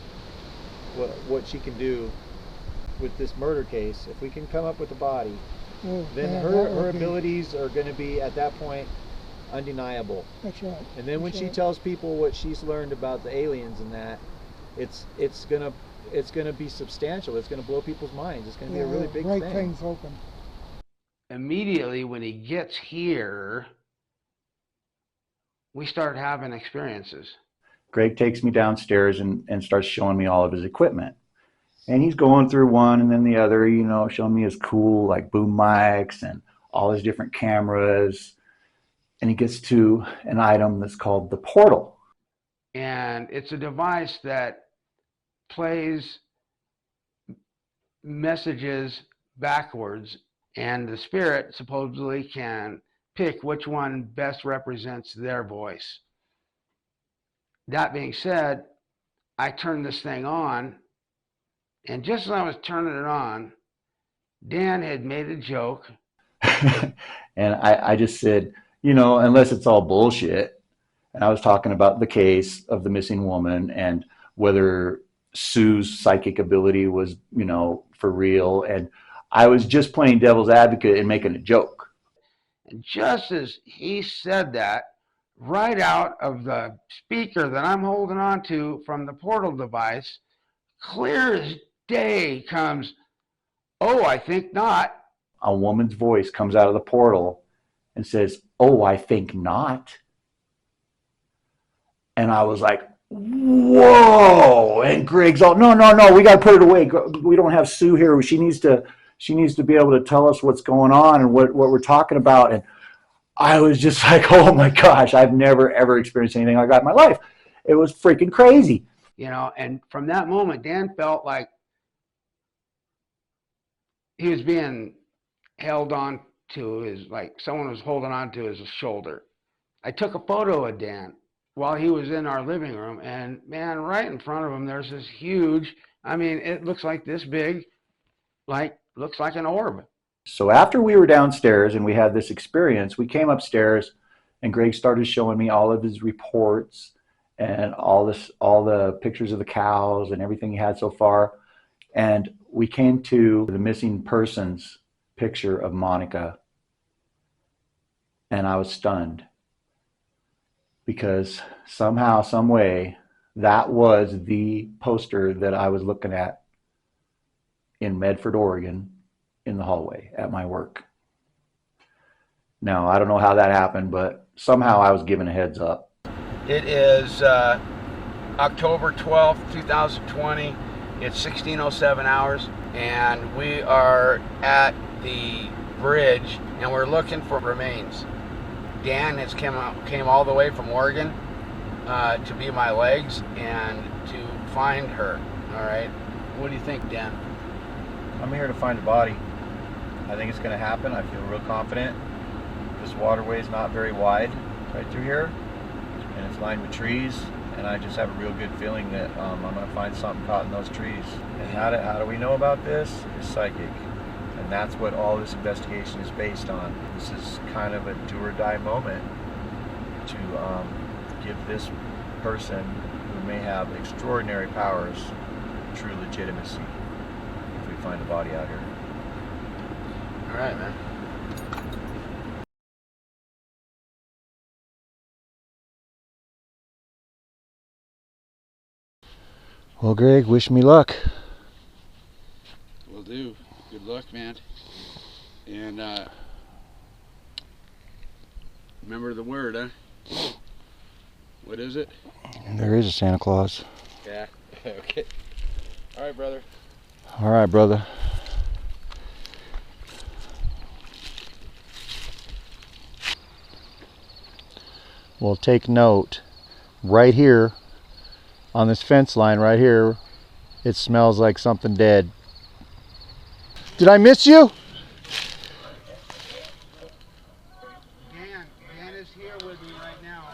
Speaker 17: what she can do with this murder case. If we can come up with a body, then her abilities are going to be at that point undeniable.
Speaker 4: That's right.
Speaker 17: And then when she tells people what she's learned about the aliens and that, it's gonna be substantial. It's gonna blow people's minds. It's gonna be a really big thing.
Speaker 4: Break things open.
Speaker 1: Immediately when he gets here, we start having experiences.
Speaker 12: Greg takes me downstairs and starts showing me all of his equipment. And he's going through one and then the other, you know, showing me his cool, like, boom mics and all his different cameras. And he gets to an item that's called the portal.
Speaker 1: And it's a device that plays messages backwards, and the spirit supposedly can pick which one best represents their voice. That being said, I turned this thing on, and just as I was turning it on, Dan had made a joke.
Speaker 12: And I just said, you know, unless it's all bullshit. And I was talking about the case of the missing woman and whether Sue's psychic ability was, you know, for real. And I was just playing devil's advocate and making a joke.
Speaker 1: And just as he said that, right out of the speaker that I'm holding on to from the portal device, clear as day comes, "Oh, I think not."
Speaker 12: A woman's voice comes out of the portal and says, "Oh, I think not." And I was like, whoa. And Greg's all, no, we got to put it away. We don't have Sue here. She needs to be able to tell us what's going on and what we're talking about. And I was just like, oh my gosh, I've never, ever experienced anything like that in my life. It was freaking crazy.
Speaker 1: You know, and from that moment, Dan felt like he was being held on to his, like someone was holding on to his shoulder. I took a photo of Dan while he was in our living room, and man, right in front of him, there's this huge, I mean, it looks like this big, like, looks like an orb.
Speaker 12: So after we were downstairs and we had this experience, we came upstairs and Greg started showing me all of his reports and all the pictures of the cows and everything he had so far. And we came to the missing persons picture of Monica. And I was stunned, because somehow, some way, that was the poster that I was looking at in Medford, Oregon, in the hallway at my work. Now, I don't know how that happened, but somehow I was given a heads up.
Speaker 1: It is October 12th, 2020. It's 16:07 hours, and we are at the bridge, and we're looking for remains. Dan has came all the way from Oregon to be my legs and to find her. All right. What do you think, Dan?
Speaker 17: I'm here to find a body. I think it's going to happen. I feel real confident. This waterway is not very wide right through here, and it's lined with trees, and I just have a real good feeling that I'm going to find something caught in those trees. And how do we know about this? It's psychic. And that's what all this investigation is based on. This is kind of a do or die moment to give this person who may have extraordinary powers true legitimacy if we find a body out here.
Speaker 1: All right, man.
Speaker 17: Well, Greg, wish me luck.
Speaker 1: Will do. Good luck, man. And remember the word, huh? What is it?
Speaker 17: There is a Santa Claus.
Speaker 1: Yeah. Okay. All right, brother.
Speaker 17: All right, brother. will take note. Right here, on this fence line right here, it smells like something dead. Did I miss you?
Speaker 1: Dan is here with me right now.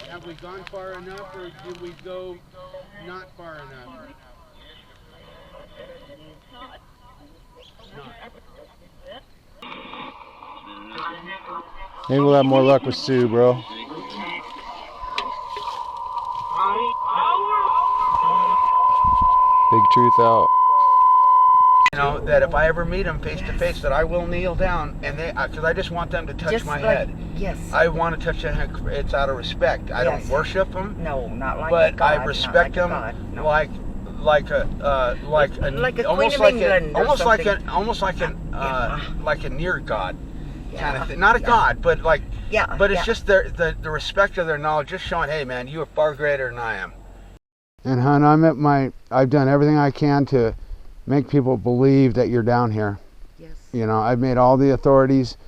Speaker 1: Have we gone far enough, or did we go not far enough?
Speaker 17: Maybe we'll have more luck with Sue, bro. Big truth out.
Speaker 1: You know, that if I ever meet them face to face, that I will kneel down, and because I just want them to touch
Speaker 7: Just
Speaker 1: my
Speaker 7: like-
Speaker 1: head.
Speaker 7: yes.
Speaker 1: I want to touch their head. It's out of respect. I don't
Speaker 7: Yes.
Speaker 1: worship them.
Speaker 7: No, not like
Speaker 1: but
Speaker 7: God,
Speaker 1: I
Speaker 7: not
Speaker 1: respect
Speaker 7: like
Speaker 1: them
Speaker 7: God, no.
Speaker 1: like a
Speaker 7: Like a
Speaker 1: almost
Speaker 7: Queen of
Speaker 1: like
Speaker 7: England or
Speaker 1: almost like a near God kind of thing. Not a God, but like but it's just the respect of their knowledge, just showing, hey man, you are far greater than I am. And hon, I've done everything I can to make people believe that you're down here.
Speaker 7: Yes.
Speaker 1: You know, I've made all the authorities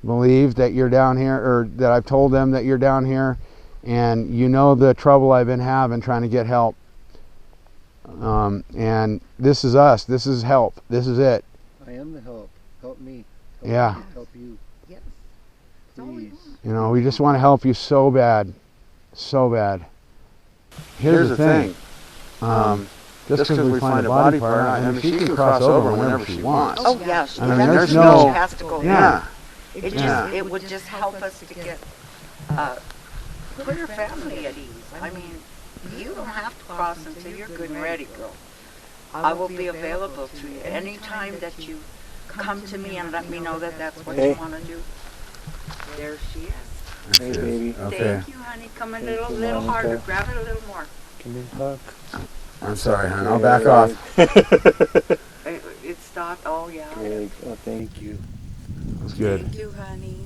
Speaker 1: believe that you're down here, or that I've told them that you're down here, and you know the trouble I've been having trying to get help. And this is us. This is help. This is it.
Speaker 17: I am the help. Help me.
Speaker 1: Yeah.
Speaker 17: Help you.
Speaker 7: Yes.
Speaker 17: Please.
Speaker 1: You know, we just want to help you so bad. So bad. Here's the thing. Just because we find a body part, I mean, she can cross over whenever she wants.
Speaker 7: Oh yeah,
Speaker 1: I mean,
Speaker 7: there's
Speaker 1: there's no.
Speaker 7: she has to go.
Speaker 1: Yeah.
Speaker 7: It would just help us to get put her family at ease. I mean, you don't have to cross until you're good and ready, girl. I will be available to you anytime that you come to me and let me know that that's what you want to do. There she is.
Speaker 17: Hey, baby.
Speaker 1: Okay.
Speaker 7: Thank you, honey. Come a little harder. Grab it a little more.
Speaker 17: Give me a hug.
Speaker 1: I'm sorry, hon. I'll back off.
Speaker 7: It stopped. Oh yeah.
Speaker 17: Great. Oh, thank you.
Speaker 1: That's good.
Speaker 7: Thank you, honey.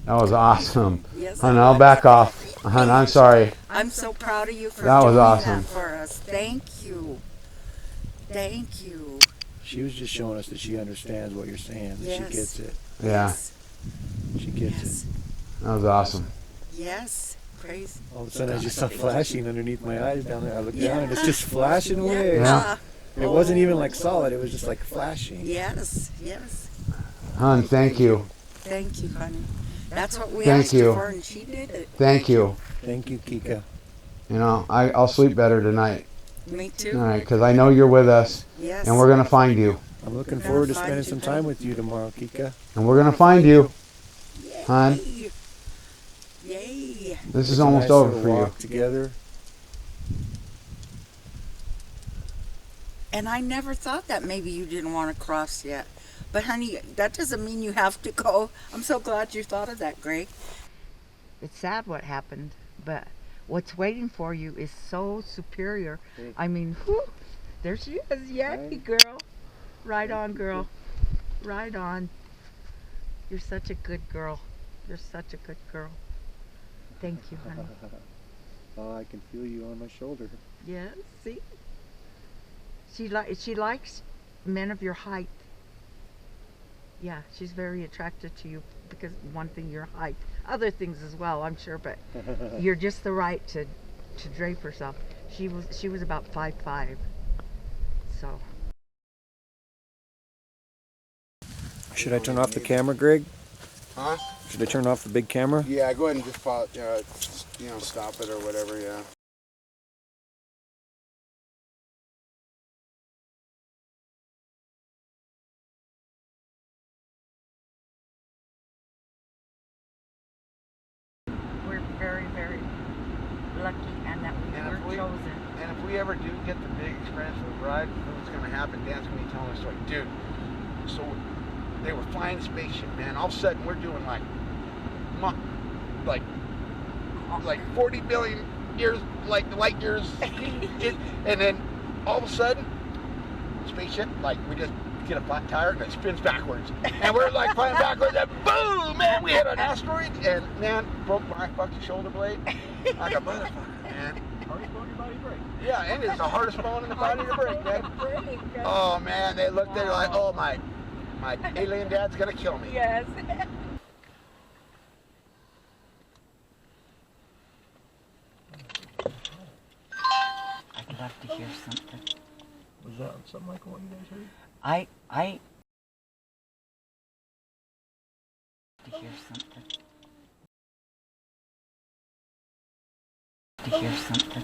Speaker 1: That was awesome.
Speaker 7: Yes,
Speaker 1: Hon, I'll back off. Hon, I'm sorry.
Speaker 7: I'm so proud of you for
Speaker 1: That was
Speaker 7: doing
Speaker 1: awesome.
Speaker 7: that for us. Thank you. Thank you.
Speaker 17: She was just showing us that she understands what you're saying. That
Speaker 7: Yes.
Speaker 17: she gets it.
Speaker 1: Yeah.
Speaker 17: She gets it.
Speaker 1: That was awesome.
Speaker 7: Yes. Praise.
Speaker 17: All of a sudden, I just saw flashing underneath my eyes down there. I looked down and it's just flashing away.
Speaker 1: Yeah.
Speaker 17: It wasn't even like solid. It was just like flashing.
Speaker 7: Yes. Yes.
Speaker 1: Hon, thank you.
Speaker 7: Thank you, honey. That's what we
Speaker 1: Thank
Speaker 7: asked
Speaker 1: you.
Speaker 7: her for, and she did it.
Speaker 1: Thank you.
Speaker 17: Thank you, Kika.
Speaker 1: You know, I'll sleep better tonight.
Speaker 7: Me too.
Speaker 1: All right, because I know you're with us.
Speaker 7: Yes.
Speaker 1: And we're going to find you.
Speaker 17: I'm looking forward to spending some time with you tomorrow, Kika.
Speaker 1: And we're going to find you. Hon,
Speaker 7: Yay.
Speaker 1: this is
Speaker 17: It's a
Speaker 1: almost
Speaker 17: nice
Speaker 1: over
Speaker 17: little
Speaker 1: for you.
Speaker 17: walk together.
Speaker 7: And I never thought that maybe you didn't want to cross yet. But honey, that doesn't mean you have to go. I'm so glad you thought of that, Greg. It's sad what happened, but what's waiting for you is so superior. I mean, whew, there she is. Yay, girl. Right on, girl. Right on. You're such a good girl. You're such a good girl. Thank you, honey.
Speaker 17: Oh, I can feel you on my shoulder.
Speaker 7: Yes, see? She likes men of your height. Yeah, she's very attracted to you because one thing, your height. Other things as well, I'm sure, but you're just the right to drape herself. She was about 5'5". So.
Speaker 17: Should I turn off the camera, Greg?
Speaker 1: Huh?
Speaker 17: Should I turn off the big camera?
Speaker 1: Yeah, go ahead and just stop it or whatever, yeah.
Speaker 7: We're very, very lucky and that we were chosen.
Speaker 1: And if we ever do get the big experience of the ride, what's going to happen? Dan's going to be telling us, like, dude, so they were flying a spaceship, man. All of a sudden, we're doing like 40 billion years, like light years, and then all of a sudden, spaceship, like we just get a flat tire and it spins backwards, and we're like flying backwards, and boom, man, we hit an asteroid, and man, broke my fucking shoulder blade like a motherfucker, man.
Speaker 17: Hardest bone in your body break.
Speaker 1: Yeah, and it's the hardest bone in the body to break, man. Oh man, they looked there like, oh my.
Speaker 18: My alien dad's gonna kill me.
Speaker 7: Yes.
Speaker 6: I'd love to hear something.
Speaker 17: Was that something like what you guys heard?
Speaker 6: I to hear something. To hear something.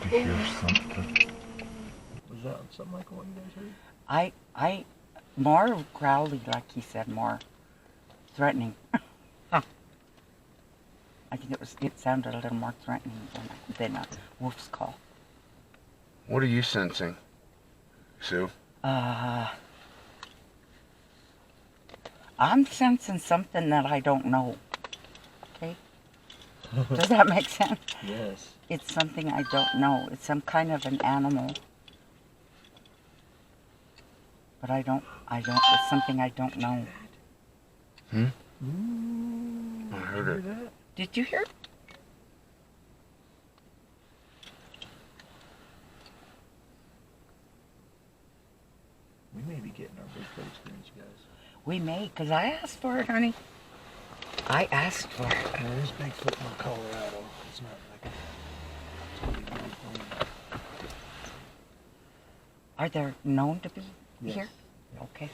Speaker 17: To hear something. Was that something like what you guys heard?
Speaker 6: I more growly, like he said, more threatening. I think it sounded a little more threatening than a wolf's call.
Speaker 18: What are you sensing, Sue?
Speaker 6: I'm sensing something that I don't know. Okay? Does that make sense?
Speaker 17: Yes.
Speaker 6: It's something I don't know. It's some kind of an animal. But it's something I don't know.
Speaker 18: Hmm? I heard it.
Speaker 6: Did you hear it?
Speaker 17: We may be getting our Bigfoot experience, you guys.
Speaker 6: We may, because I asked for it, honey. I asked for it.
Speaker 17: There is Bigfoot in Colorado. It's not like
Speaker 6: Are there known to be
Speaker 17: Yes.
Speaker 6: here? Okay.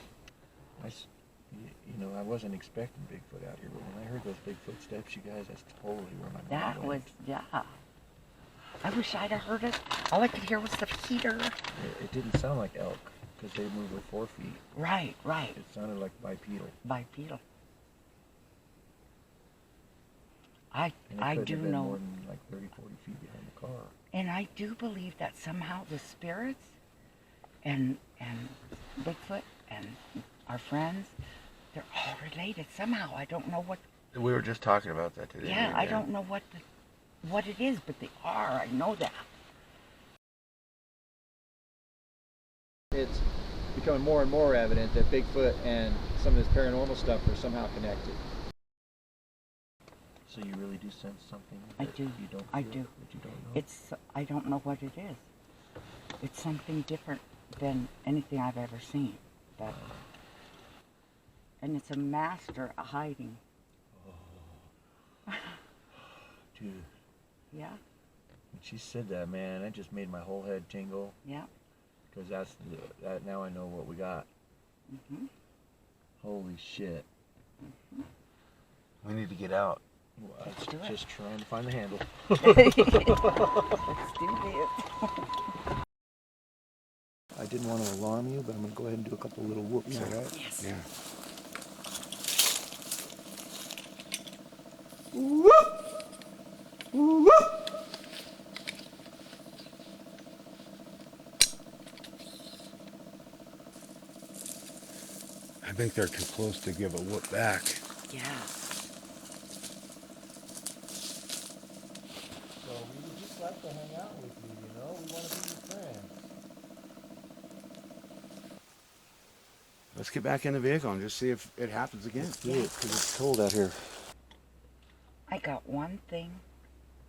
Speaker 17: You know, I wasn't expecting Bigfoot out here, but when I heard those big footsteps, you guys, that's totally where my mind
Speaker 6: That
Speaker 17: went.
Speaker 6: was, yeah. I wish I'd have heard it. All I could hear was the heater.
Speaker 17: It didn't sound like elk, because they move with 4 feet.
Speaker 6: Right, right.
Speaker 17: It sounded like bipedal.
Speaker 6: Bipedal.
Speaker 17: And it
Speaker 6: I
Speaker 17: couldn't
Speaker 6: do
Speaker 17: have been
Speaker 6: know.
Speaker 17: more than like 30, 40 feet behind the car.
Speaker 6: And I do believe that somehow the spirits and Bigfoot and our friends, they're all related somehow. I don't know what.
Speaker 18: We were just talking about that today.
Speaker 6: Yeah, I don't know what it is, but they are. I know that.
Speaker 17: It's becoming more and more evident that Bigfoot and some of this paranormal stuff are somehow connected. So you really do sense something
Speaker 6: I
Speaker 17: that
Speaker 6: do.
Speaker 17: you don't
Speaker 6: I
Speaker 17: feel,
Speaker 6: do.
Speaker 17: that you don't know?
Speaker 6: I don't know what it is. It's something different than anything I've ever seen. And it's a master at hiding.
Speaker 17: Dude.
Speaker 6: Yeah.
Speaker 17: When she said that, man, that just made my whole head tingle.
Speaker 6: Yeah.
Speaker 17: Because that now I know what we got.
Speaker 6: Mm-hmm.
Speaker 17: Holy shit.
Speaker 6: Mm-hmm.
Speaker 18: We need to get out.
Speaker 17: Well,
Speaker 6: Let's do it.
Speaker 17: just trying to find the handle.
Speaker 6: Let's do this.
Speaker 17: I didn't want to alarm you, but I'm going to go ahead and do a couple little whoops,
Speaker 18: Yeah.
Speaker 17: all right?
Speaker 6: Yes.
Speaker 18: Yeah. I think they're too close to give a whoop back.
Speaker 6: Yeah.
Speaker 17: So we would just like to hang out with you, you know? We want to be your friends.
Speaker 18: Let's get back in the vehicle and just see if it happens again.
Speaker 17: Let's do it, because it's cold out here.
Speaker 6: I got one thing.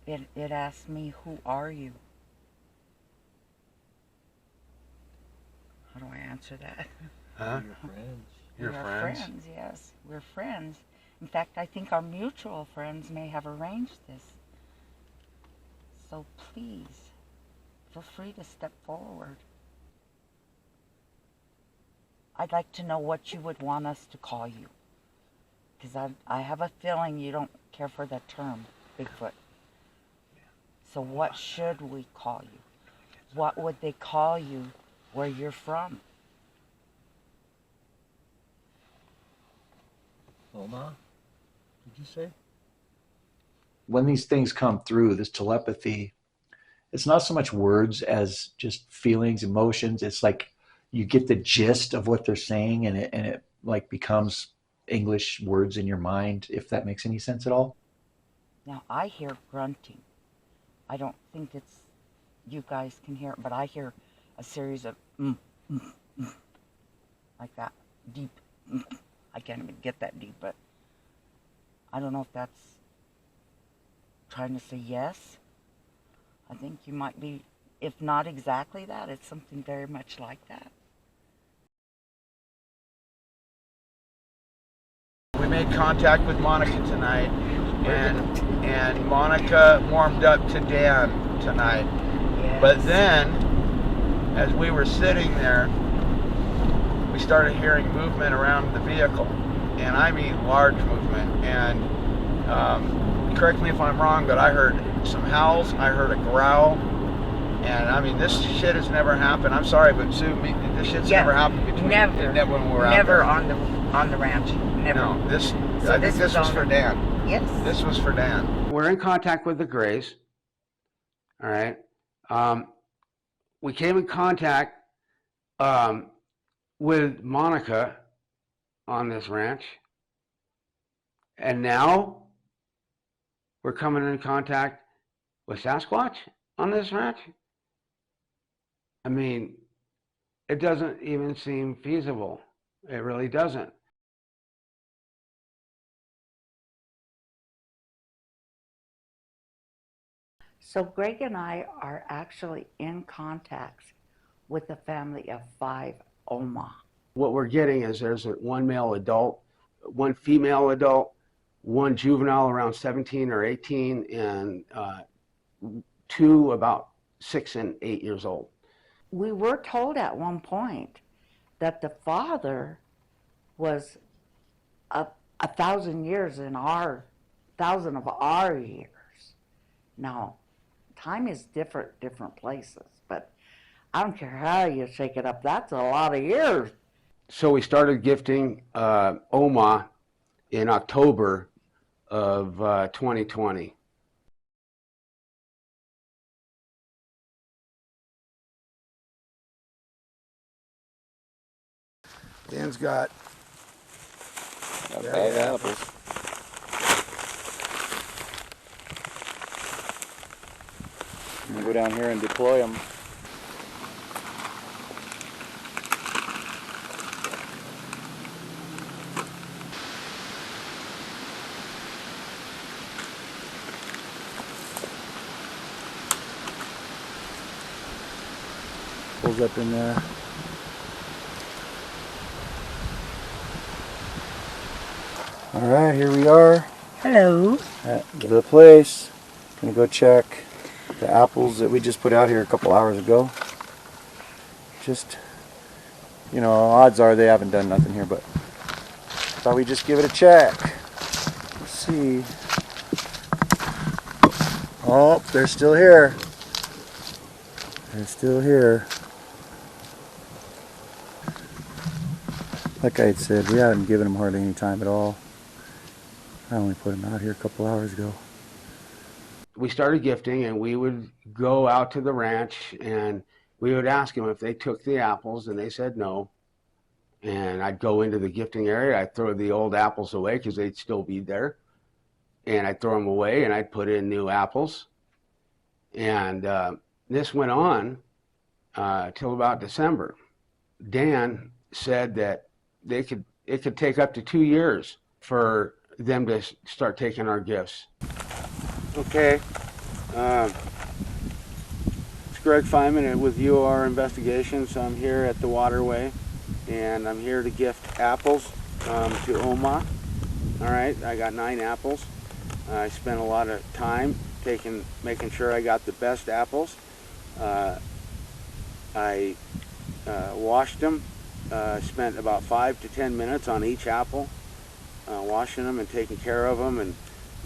Speaker 6: It asked me, who are you? How do I answer that?
Speaker 18: Huh?
Speaker 17: Your friends.
Speaker 18: Your
Speaker 6: We are
Speaker 18: friends?
Speaker 6: friends, yes. We're friends. In fact, I think our mutual friends may have arranged this. So please, feel free to step forward. I'd like to know what you would want us to call you. Because I have a feeling you don't care for that term, Bigfoot. So what should we call you? What would they call you where you're from?
Speaker 17: Oma, did you say?
Speaker 12: When these things come through, this telepathy, it's not so much words as just feelings, emotions. It's like you get the gist of what they're saying, and it like becomes English words in your mind, if that makes any sense at all.
Speaker 6: Now I hear grunting. I don't think it's, you guys can hear it, but I hear a series of like that, deep. I can't even get that deep, but I don't know if that's trying to say yes. I think you might be if not exactly that, it's something very much like that.
Speaker 1: We made contact with Monica tonight, and Monica warmed up to Dan tonight.
Speaker 7: Yes.
Speaker 1: But then, as we were sitting there, we started hearing movement around the vehicle, and I mean large movement. And correct me if I'm wrong, but I heard some howls, I heard a growl, and I mean this shit has never happened. I'm sorry, but Sue, this shit's never happened between when we're out
Speaker 7: never
Speaker 1: there.
Speaker 7: on the ranch. Never.
Speaker 1: No, I think this was for Dan.
Speaker 7: Yes.
Speaker 1: This was for Dan. We're in contact with the Grays. All right. We came in contact with Monica on this ranch. And now we're coming in contact with Sasquatch on this ranch. I mean, it doesn't even seem feasible. It really doesn't.
Speaker 6: So Greg and I are actually in contact with a family of 5 Oma.
Speaker 1: What we're getting is there's one male adult, one female adult, one juvenile around 17 or 18, and 2 about 6 and 8 years old.
Speaker 6: We were told at one point that the father was 1,000 years in our 1,000 of our years. Now, time is different places, but I don't care how you shake it up. That's a lot of years.
Speaker 1: So we started gifting Oma in October of 2020. Dan's got
Speaker 12: a bag of apples. I'm gonna go down here and deploy them. Pulls up in there. All right, here we are.
Speaker 7: Hello.
Speaker 12: At the place. Gonna go check the apples that we just put out here a couple hours ago. Just, you know, odds are they haven't done nothing here, but thought we'd just give it a check. Let's see. Oh, they're still here. They're still here. Like I had said, we haven't given them hardly any time at all. I only put them out here a couple hours ago.
Speaker 1: We started gifting, and we would go out to the ranch and we would ask them if they took the apples, and they said no. And I'd go into the gifting area, I'd throw the old apples away because they'd still be there. And I'd throw them away and I'd put in new apples. And this went on till about December. Dan said that it could take up to 2 years for them to start taking our gifts. Okay, it's Greg Feynman with UR Investigations. I'm here at the Waterway, and I'm here to gift apples to Oma. All right, I got 9 apples. I spent a lot of time making sure I got the best apples. I washed them. Spent about 5 to 10 minutes on each apple, washing them and taking care of them,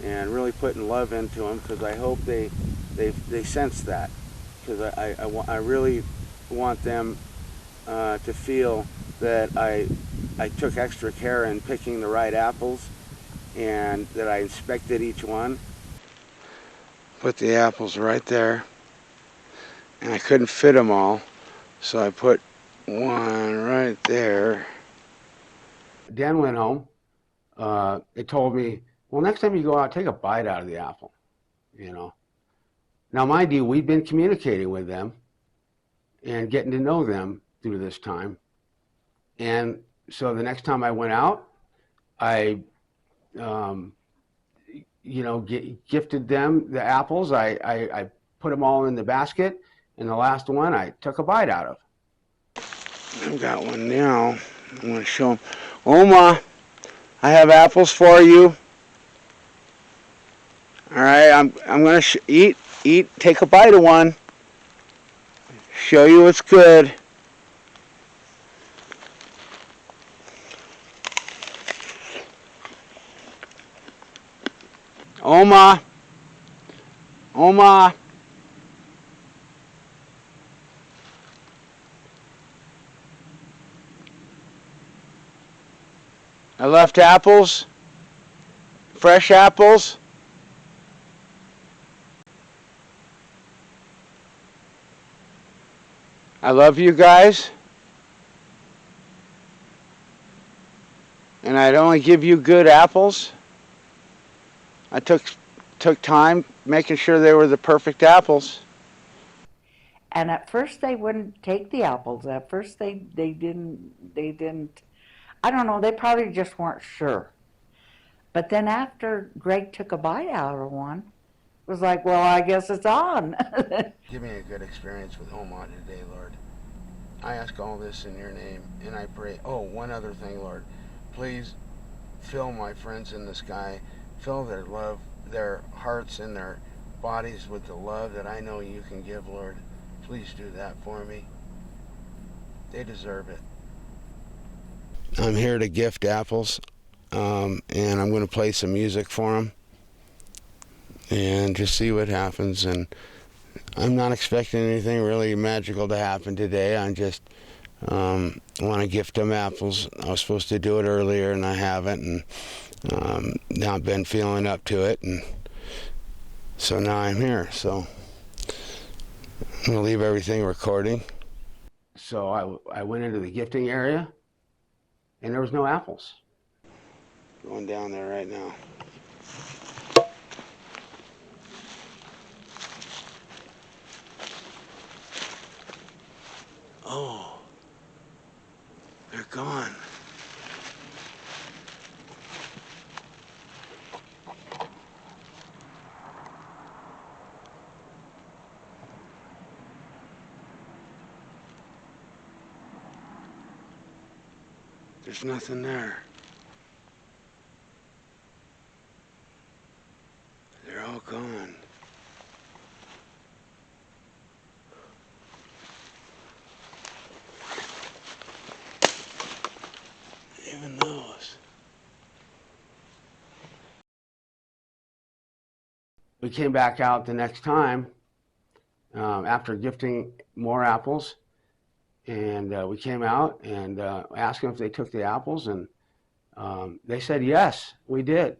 Speaker 1: and really putting love into them, because I hope they sense that, because I really want them to feel that I took extra care in picking the right apples, and that I inspected each one. Put the apples right there, and I couldn't fit them all, so I put one right there. Dan went home. It told me, well, next time you go out, take a bite out of the apple, you know. Now, mind you, we've been communicating with them and getting to know them through this time. And so the next time I went out, I, gifted them the apples. I put them all in the basket, And the last one I took a bite out of. I've got one now. I'm going to show him. Oma, I have apples for you. All right, I'm going to eat, take a bite of one. Show you what's good. Oma. Oma. I left apples. Fresh apples. I love you guys. And I'd only give you good apples. I took time making sure they were the perfect apples.
Speaker 6: And at first they wouldn't take the apples. At first they didn't, I don't know, they probably just weren't sure. But then after Greg took a bite out of one, it was like, well, I guess it's on.
Speaker 1: Give me a good experience with Oma today, Lord. I ask all this in your name, and I pray. Oh, one other thing, Lord. Please fill my friends in the sky, fill their love, their hearts and their bodies with the love that I know you can give, Lord. Please do that for me. They deserve it. I'm here to gift apples, and I'm going to play some music for them and just see what happens. And I'm not expecting anything really magical to happen today. I just want to gift them apples. I was supposed to do it earlier, and I haven't, and not been feeling up to it, and so now I'm here. So I'm going to leave everything recording. So I went into the gifting area, and there was no apples. Going down there right now. Oh, they're gone. There's nothing there. They're all gone. Even those. We came back out the next time after gifting more apples, and we came out and asked them if they took the apples, and they said yes, we did.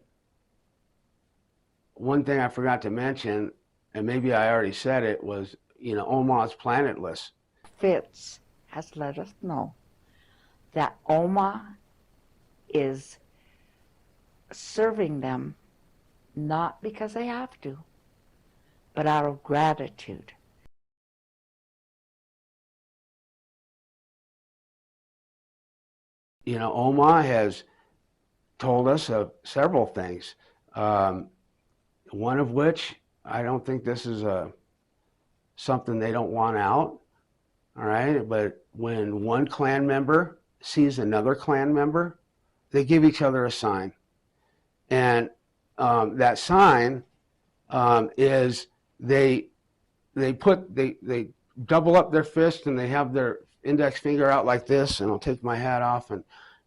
Speaker 1: One thing I forgot to mention, and maybe I already said it, was, Oma's planetless.
Speaker 6: Fitz has let us know that Oma is serving them not because they have to, but out of gratitude.
Speaker 1: Oma has told us of several things. One of which, I don't think this is something they don't want out, all right? But when one clan member sees another clan member, they give each other a sign. And that sign is they double up their fist and they have their index finger out like this, and I'll take my hat off,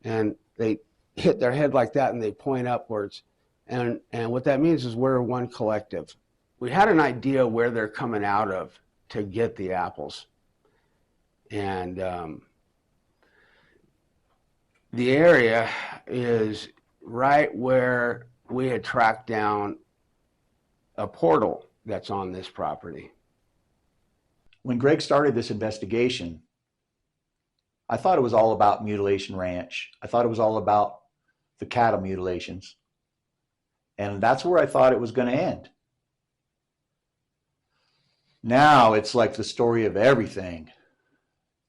Speaker 1: and they hit their head like that and they point upwards. And what that means is we're one collective. We had an idea where they're coming out of to get the apples. And the area is right where we had tracked down a portal that's on this property.
Speaker 12: When Greg started this investigation, I thought it was all about Mutilation Ranch. I thought it was all about the cattle mutilations. And that's where I thought it was going to end. Now it's like the story of everything.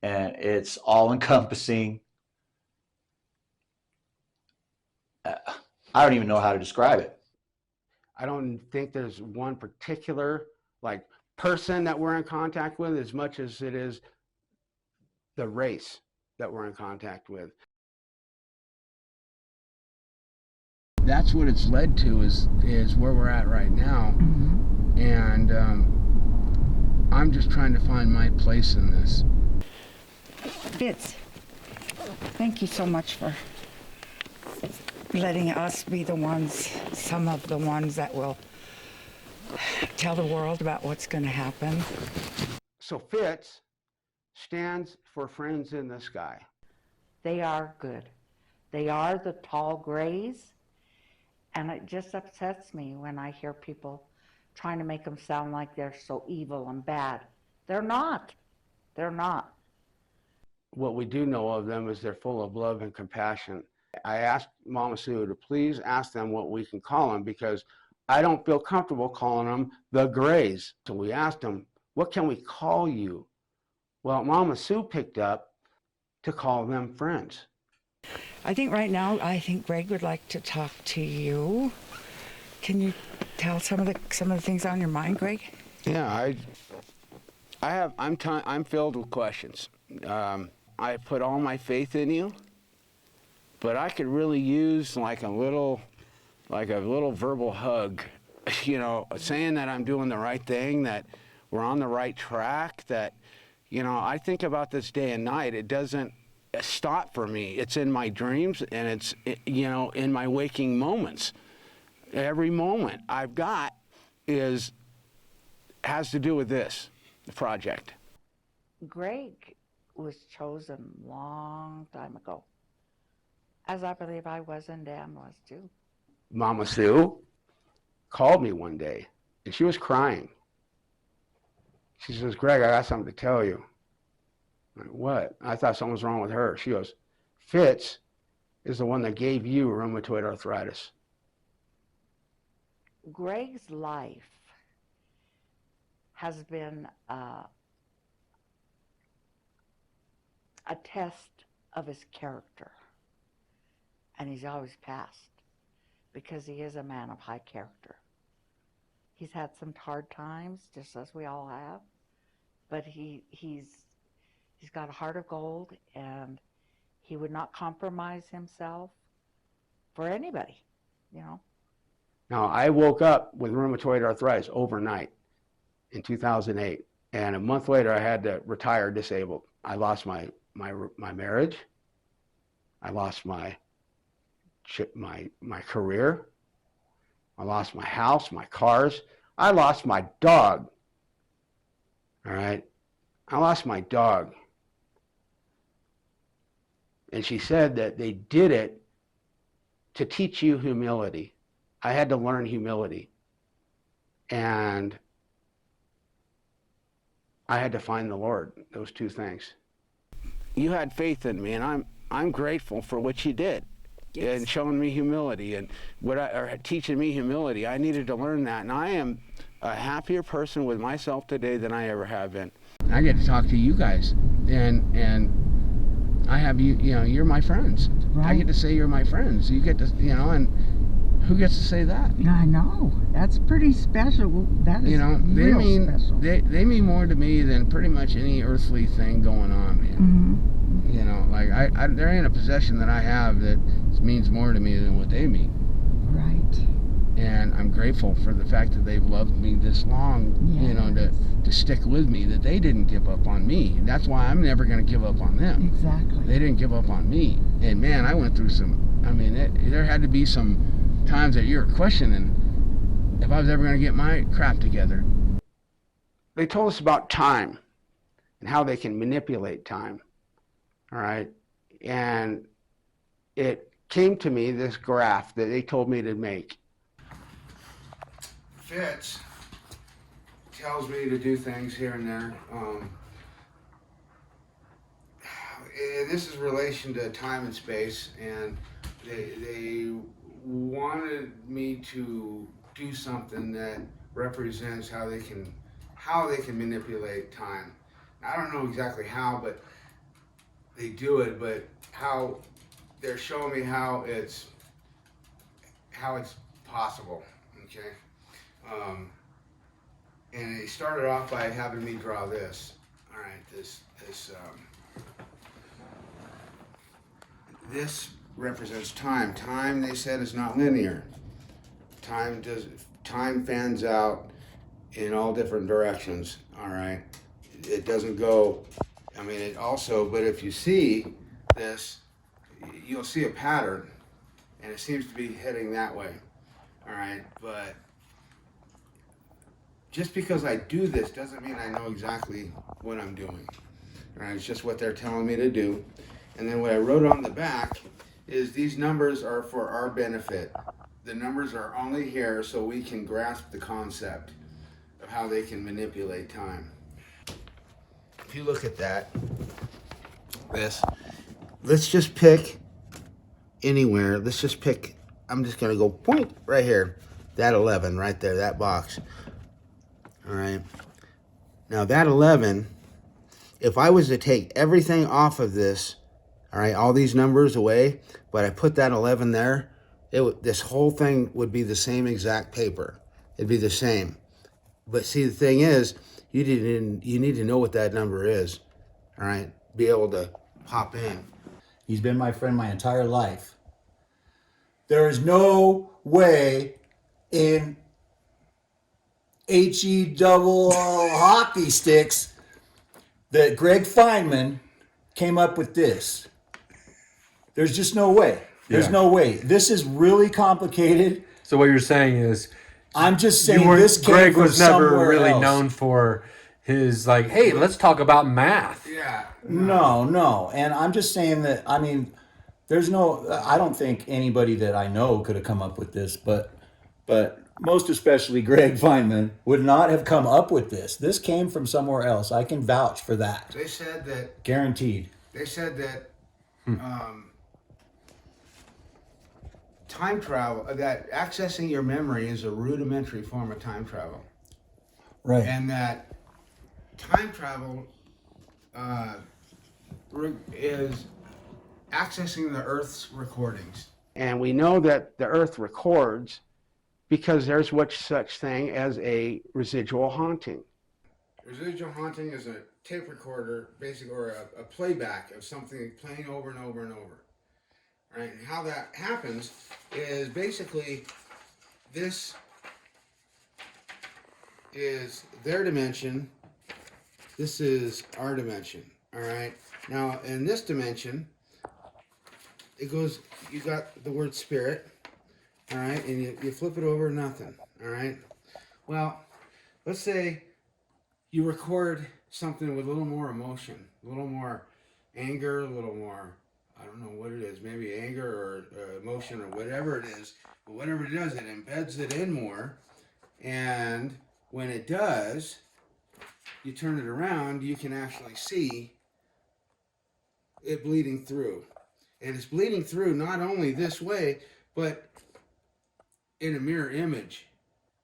Speaker 12: And it's all encompassing. I don't even know how to describe it.
Speaker 1: I don't think there's one particular person that we're in contact with as much as it is the race that we're in contact with. That's what it's led to is where we're at right now. And I'm just trying to find my place in this.
Speaker 8: Fitz, thank you so much for letting us be the ones, some of the ones that will tell the world about what's going to happen.
Speaker 1: So FITS stands for Friends in the Sky.
Speaker 6: They are good. They are the tall grays, and it just upsets me when I hear people trying to make them sound like they're so evil and bad. They're not. They're not.
Speaker 1: What we do know of them is they're full of love and compassion. I asked Mama Sue to please ask them what we can call them because I don't feel comfortable calling them the Grays. So we asked them, what can we call you? Well, Mama Sue picked up to call them friends.
Speaker 8: I think right now, I think Greg would like to talk to you. Can you tell some of the things on your mind, Greg?
Speaker 1: Yeah, I'm filled with questions. I put all my faith in you, but I could really use like a little verbal hug, saying that I'm doing the right thing, that we're on the right track, that, I think about this day and night. It doesn't stop for me. It's in my dreams and it's, in my waking moments. Every moment I've got has to do with this project.
Speaker 6: Greg was chosen long time ago, as I believe I was and Dan was too.
Speaker 1: Mama Sue called me one day and she was crying. She says, Greg, I got something to tell you. I'm like, what? I thought something was wrong with her. She goes, Fitz is the one that gave you rheumatoid arthritis.
Speaker 6: Greg's life has been a test of his character, and he's always passed because he is a man of high character. He's had some hard times, just as we all have, but he's got a heart of gold, and he would not compromise himself for anybody,
Speaker 1: Now, I woke up with rheumatoid arthritis overnight in 2008, and a month later I had to retire disabled. I lost my marriage. I lost my career. I lost my house, my cars. I lost my dog. All right? I lost my dog. And she said that they did it to teach you humility. I had to learn humility. And I had to find the Lord, those two things. You had faith in me, and I'm grateful for what you did. Yes. And showing me humility and teaching me humility. I needed to learn that, and I am a happier person with myself today than I ever have been. I get to talk to you guys, and I have you. You're my friends. Right. I get to say you're my friends. You get to, and who gets to say that?
Speaker 8: I know. That's pretty special. That is real special.
Speaker 1: They mean more to me than pretty much any earthly thing going on, man. Mm-hmm. There ain't a possession that I have that means more to me than what they mean.
Speaker 8: Right.
Speaker 1: And I'm grateful for the fact that they've loved me this long, yes. To stick with me, that they didn't give up on me. That's why I'm never going to give up on them.
Speaker 8: Exactly.
Speaker 1: They didn't give up on me. And man, I went through there had to be some times that you were questioning if I was ever going to get my crap together. They told us about time and how they can manipulate time. All right. And it came to me, this graph that they told me to make. Fitz tells me to do things here and there. This is relation to time and space, and they wanted me to do something that represents how they can manipulate time. I don't know exactly how, but they do it. But how they're showing me how it's possible. Okay. And it started off by having me draw this. All right, this represents time. Time, they said, is not linear. Time fans out in all different directions. All right, it doesn't go. I mean, it also. But if you see this, you'll see a pattern, and it seems to be heading that way. All right, but just because I do this doesn't mean I know exactly what I'm doing. All right, it's just what they're telling me to do. And then what I wrote on the back is these numbers are for our benefit. The numbers are only here so we can grasp the concept of how they can manipulate time. If you look at let's just pick anywhere. Let's just pick, I'm just gonna go point right here. That 11 right there, that box. All right. Now that 11, if I was to take everything off of this, all right, all these numbers away, but I put that 11 there, this whole thing would be the same exact paper. It'd be the same. But see, the thing is, you need to know what that number is, all right? Be able to hop in.
Speaker 12: He's been my friend my entire life. There is no way in HE double hockey sticks that Greg Feynman came up with this. There's just no way. There's no way. This is really complicated.
Speaker 19: So what you're saying is,
Speaker 12: I'm just saying
Speaker 19: this
Speaker 12: came
Speaker 19: Greg
Speaker 12: from
Speaker 19: was never
Speaker 12: somewhere
Speaker 19: really
Speaker 12: else.
Speaker 19: known for his hey, let's talk about math.
Speaker 1: Yeah.
Speaker 12: No. And I'm just saying that, I mean, I don't think anybody that I know could have come up with this, but most especially Greg Feynman would not have come up with this. This came from somewhere else. I can vouch for that.
Speaker 1: They said that.
Speaker 12: Guaranteed.
Speaker 1: They said that time travel, that accessing your memory is a rudimentary form of time travel.
Speaker 12: Right.
Speaker 1: And that time travel is accessing the Earth's recordings. And we know that the Earth records because there's such thing as a residual haunting. Residual haunting is a tape recorder, basically, or a playback of something playing over and over and over. Right? And how that happens is basically this is their dimension. This is our dimension. All right. Now, in this dimension, it goes, you got the word spirit. All right. And you flip it over, nothing. All right. Well, let's say you record something with a little more emotion, a little more anger, a little more, I don't know what it is, maybe anger or emotion or whatever it is. But whatever it does, it embeds it in more. And when it does, you turn it around, you can actually see it bleeding through. And it's bleeding through not only this way, but in a mirror image.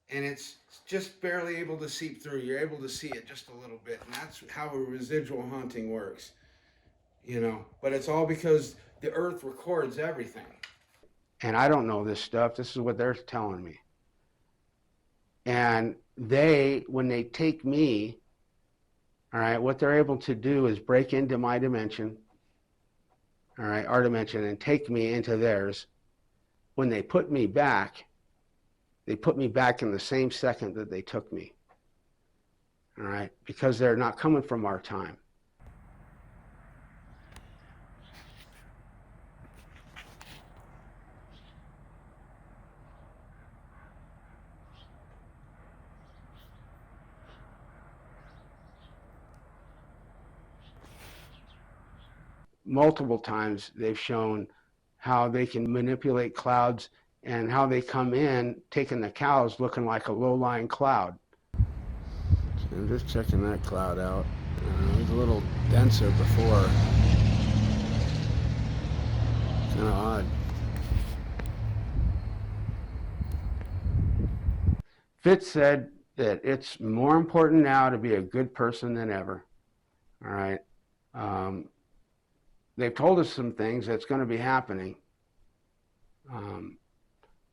Speaker 1: And it's just barely able to seep through. You're able to see it just a little bit. And that's how a residual haunting works. You know, but it's all because the Earth records everything. And I don't know this stuff. This is what they're telling me. And when they take me, all right, what they're able to do is break into my dimension, all right, our dimension, and take me into theirs. When they put me back in the same second that they took me, all right, because they're not coming from our time. Multiple times they've shown how they can manipulate clouds and how they come in taking the cows looking like a low-lying cloud. I'm just checking that cloud out. It was a little denser before. Kind of odd. Fitz said that it's more important now to be a good person than ever. All right. They've told us some things that's going to be happening.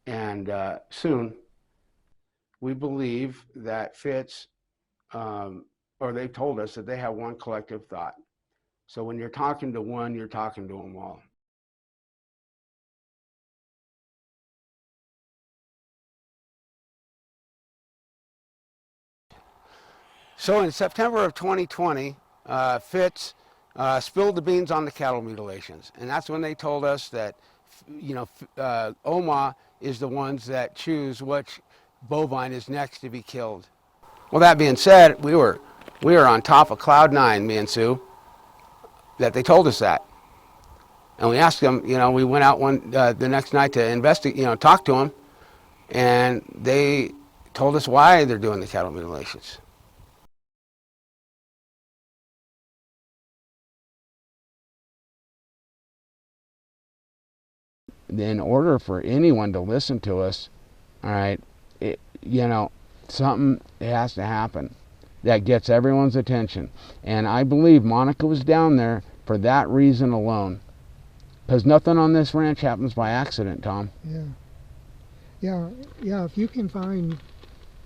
Speaker 1: And soon, we believe that Fitz or they've told us that they have one collective thought. So when you're talking to one, you're talking to them all. So in September of 2020, Fitz spilled the beans on the cattle mutilations. And that's when they told us that, you know, OMA is the ones that choose which bovine is next to be killed. Well, that being said, we were on top of cloud nine, me and Sue, that they told us that. And we asked them, you know, we went out the next night to investigate, you know, talk to them, and they told us why they're doing the cattle mutilations. In order for anyone to listen to us, all right, you know, something has to happen that gets everyone's attention. And I believe Monica was down there for that reason alone. Because nothing on this ranch happens by accident, Tom.
Speaker 4: Yeah. If you can find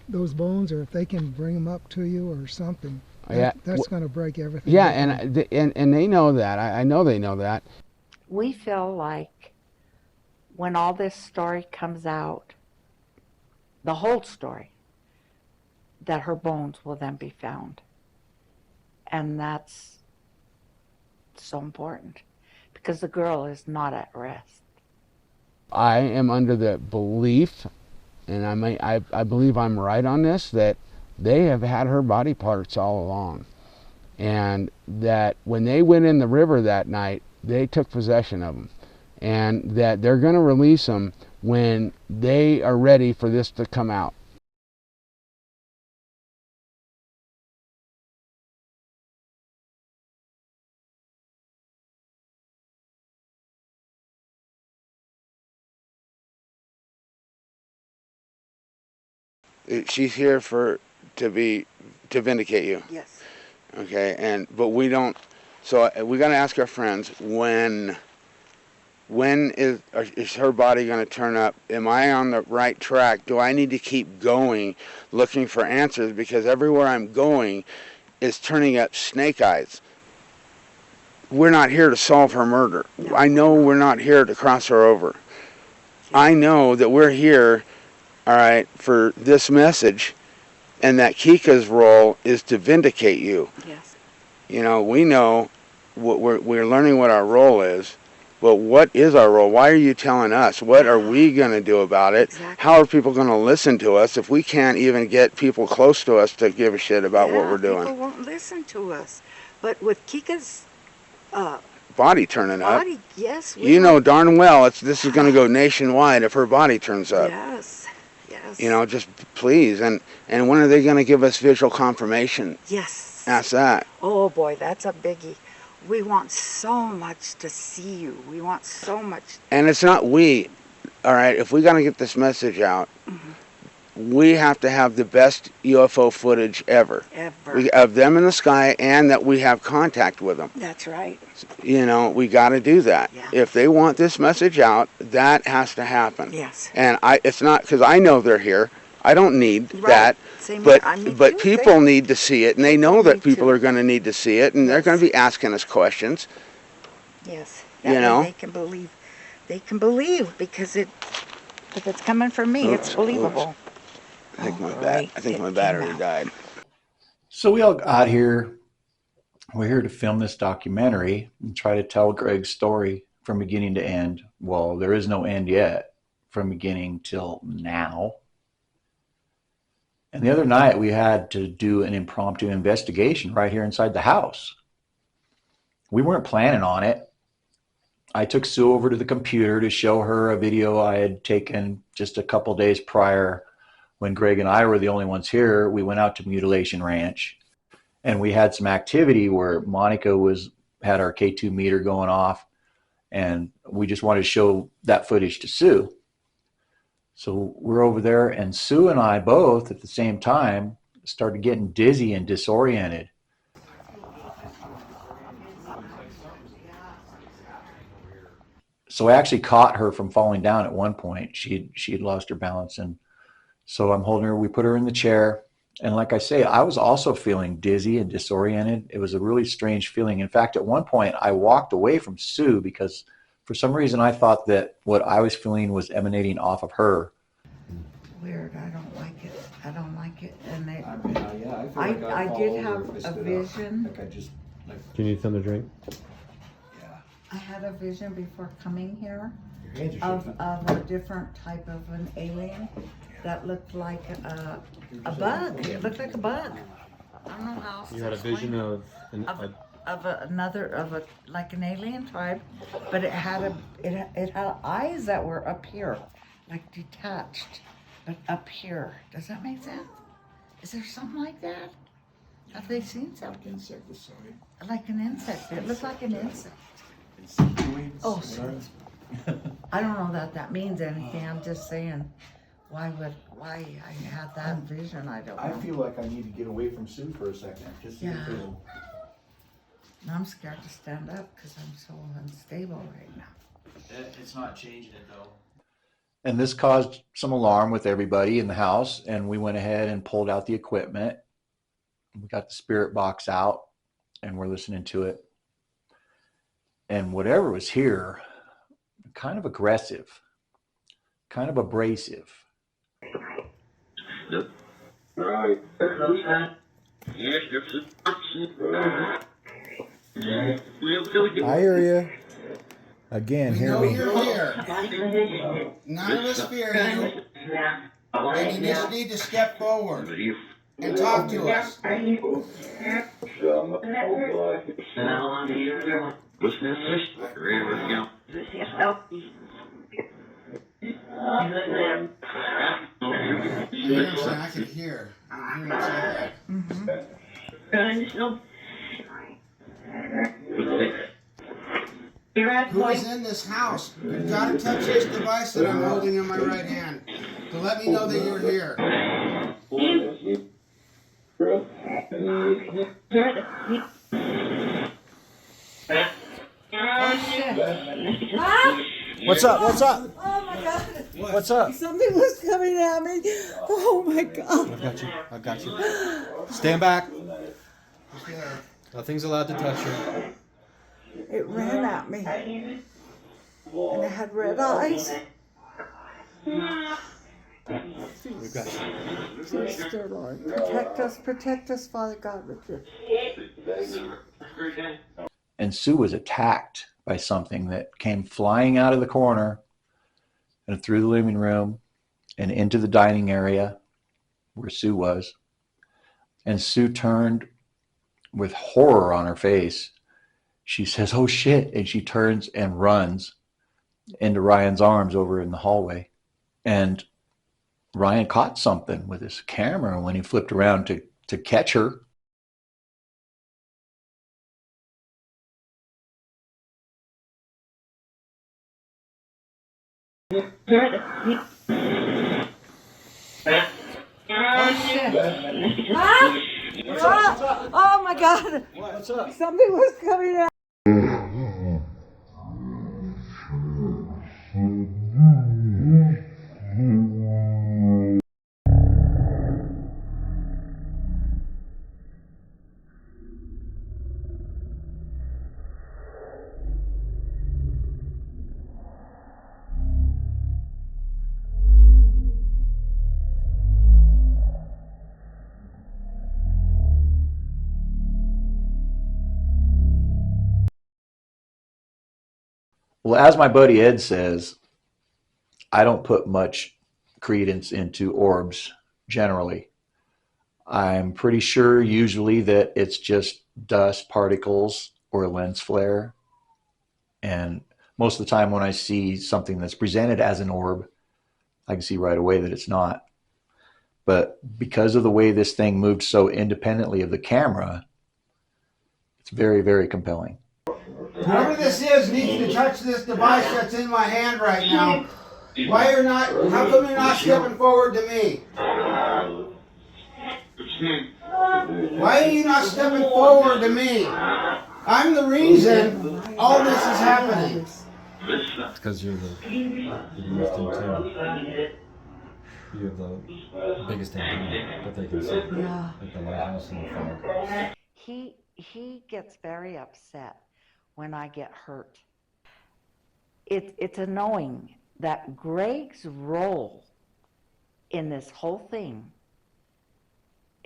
Speaker 4: those bones, or if they can bring them up to you or something, that's going to break everything.
Speaker 1: Yeah, and they know that. I know they know that.
Speaker 6: We feel like when all this story comes out, the whole story, that her bones will then be found. And that's so important because the girl is not at rest.
Speaker 1: I am under the belief, and I believe I'm right on this, that they have had her body parts all along. And that when they went in the river that night, they took possession of them. And that they're going to release them when they are ready for this to come out. She's here to vindicate you.
Speaker 7: Yes.
Speaker 1: Okay, but we don't. So we're going to ask our friends when is her body going to turn up? Am I on the right track? Do I need to keep going looking for answers? Because everywhere I'm going is turning up snake eyes. We're not here to solve her murder. No. I know we're not here to cross her over. I know that we're here, all right, for this message, and that Kika's role is to vindicate you.
Speaker 7: Yes.
Speaker 1: You know, we know we're learning what our role is. But what is our role? Why are you telling us? What are we going to do about it?
Speaker 7: Exactly.
Speaker 1: How are people going to listen to us if we can't even get people close to us to give a shit about what we're doing?
Speaker 7: People won't listen to us. But with Kika's
Speaker 1: body turning up,
Speaker 7: yes.
Speaker 1: You know darn well this is going to go nationwide if her body turns up.
Speaker 7: Yes.
Speaker 1: You know, just please. And when are they going to give us visual confirmation?
Speaker 7: Yes.
Speaker 1: Ask that.
Speaker 7: Oh boy, that's a biggie. We want so much to see you. We want so much.
Speaker 1: And it's not we. All right, if we're going to get this message out, we have to have the best UFO footage ever. Of them in the sky, and that we have contact with them.
Speaker 7: That's right.
Speaker 1: You know, we got to do that.
Speaker 7: Yeah.
Speaker 1: If they want this message out, that has to happen.
Speaker 7: Yes.
Speaker 1: And it's not because I know they're here. I don't need that.
Speaker 7: Same
Speaker 1: But
Speaker 7: here.
Speaker 1: but people need to see it, and they know that people are going to need to see it, and they're going to be asking us questions.
Speaker 7: Yes.
Speaker 1: You know,
Speaker 7: they can believe. They can believe because if it's coming from me, it's believable.
Speaker 1: I think my battery died.
Speaker 12: So we all got here. We're here to film this documentary and try to tell Greg's story from beginning to end. Well, there is no end yet, from beginning till now. And the other night we had to do an impromptu investigation right here inside the house. We weren't planning on it. I took Sue over to the computer to show her a video I had taken just a couple days prior when Greg and I were the only ones here. We went out to Mutilation Ranch and we had some activity where Monica had our K2 meter going off, and we just wanted to show that footage to Sue. So we're over there, and Sue and I both at the same time started getting dizzy and disoriented. So I actually caught her from falling down at one point. She had lost her balance, and so I'm holding her. We put her in the chair, And like I say, I was also feeling dizzy and disoriented. It was a really strange feeling. In fact, at one point I walked away from Sue because for some reason I thought that what I was feeling was emanating off of her.
Speaker 7: Weird. I don't like it. I don't like it. And they,
Speaker 17: Yeah,
Speaker 7: I did have a vision.
Speaker 19: Do you need something to drink?
Speaker 7: I had a vision before coming here
Speaker 11: Your hands are
Speaker 7: of
Speaker 11: shaking.
Speaker 7: a different type of an alien that looked like a bug. It looked like a bug. I don't know how else
Speaker 19: You
Speaker 7: to
Speaker 19: had a vision
Speaker 7: explain it.
Speaker 19: of
Speaker 7: like an alien tribe, but it had eyes that were up here, like detached, but up here. Does that make sense? Is there something like that? Have they seen something?
Speaker 11: Insecticide.
Speaker 7: Like an insect. It looked like an insect. Oh, sorry. I don't know that means anything. I'm just saying, why I had that vision, I don't know.
Speaker 11: I feel like I need to get away from Sue for a second. Just
Speaker 7: Yeah. And I'm scared to stand up because I'm so unstable right now.
Speaker 12: It's not changing it though. And this caused some alarm with everybody in the house, and we went ahead and pulled out the equipment. We got the spirit box out and we're listening to it. And whatever was here, kind of aggressive, kind of abrasive.
Speaker 20: Right.
Speaker 17: I hear you. Again,
Speaker 2: We
Speaker 17: here
Speaker 2: know
Speaker 17: we
Speaker 2: you're here. None of us fear you. And you just need to step forward and talk to us. I could hear. I hear him say that. Who is in this house? You've got to touch this device that I'm holding in my right hand to let me know that you're here.
Speaker 17: What's up? What's up?
Speaker 14: Oh my God.
Speaker 17: What's up?
Speaker 14: Something was coming at me. Oh my God.
Speaker 19: I've got you. I've got you. Stand back. Nothing's allowed to touch you.
Speaker 14: It ran at me. And it had red eyes.
Speaker 19: We've got you.
Speaker 14: Please, dear Lord. Protect us, Father God, with your.
Speaker 12: And Sue was attacked by something that came flying out of the corner and through the living room and into the dining area where Sue was. And Sue turned with horror on her face. She says, "Oh shit." And she turns and runs into Ryan's arms over in the hallway. And Ryan caught something with his camera when he flipped around to catch her.
Speaker 14: Oh my God.
Speaker 17: What's up?
Speaker 14: Something was coming at
Speaker 12: Well, as my buddy Ed says, I don't put much credence into orbs generally. I'm pretty sure usually that it's just dust particles or a lens flare. And most of the time when I see something that's presented as an orb, I can see right away that it's not. But because of the way this thing moved so independently of the camera, it's very, very compelling.
Speaker 2: Whoever this is needs to touch this device that's in my hand right now. How come you're not stepping forward to me? Why are you not stepping forward to me? I'm the reason all this is happening.
Speaker 19: It's because you're the most in tune. view of the biggest antenna that they can see,
Speaker 6: Yeah.
Speaker 19: like the lighthouse and the fog.
Speaker 6: He gets very upset when I get hurt. It's a knowing that Greg's role in this whole thing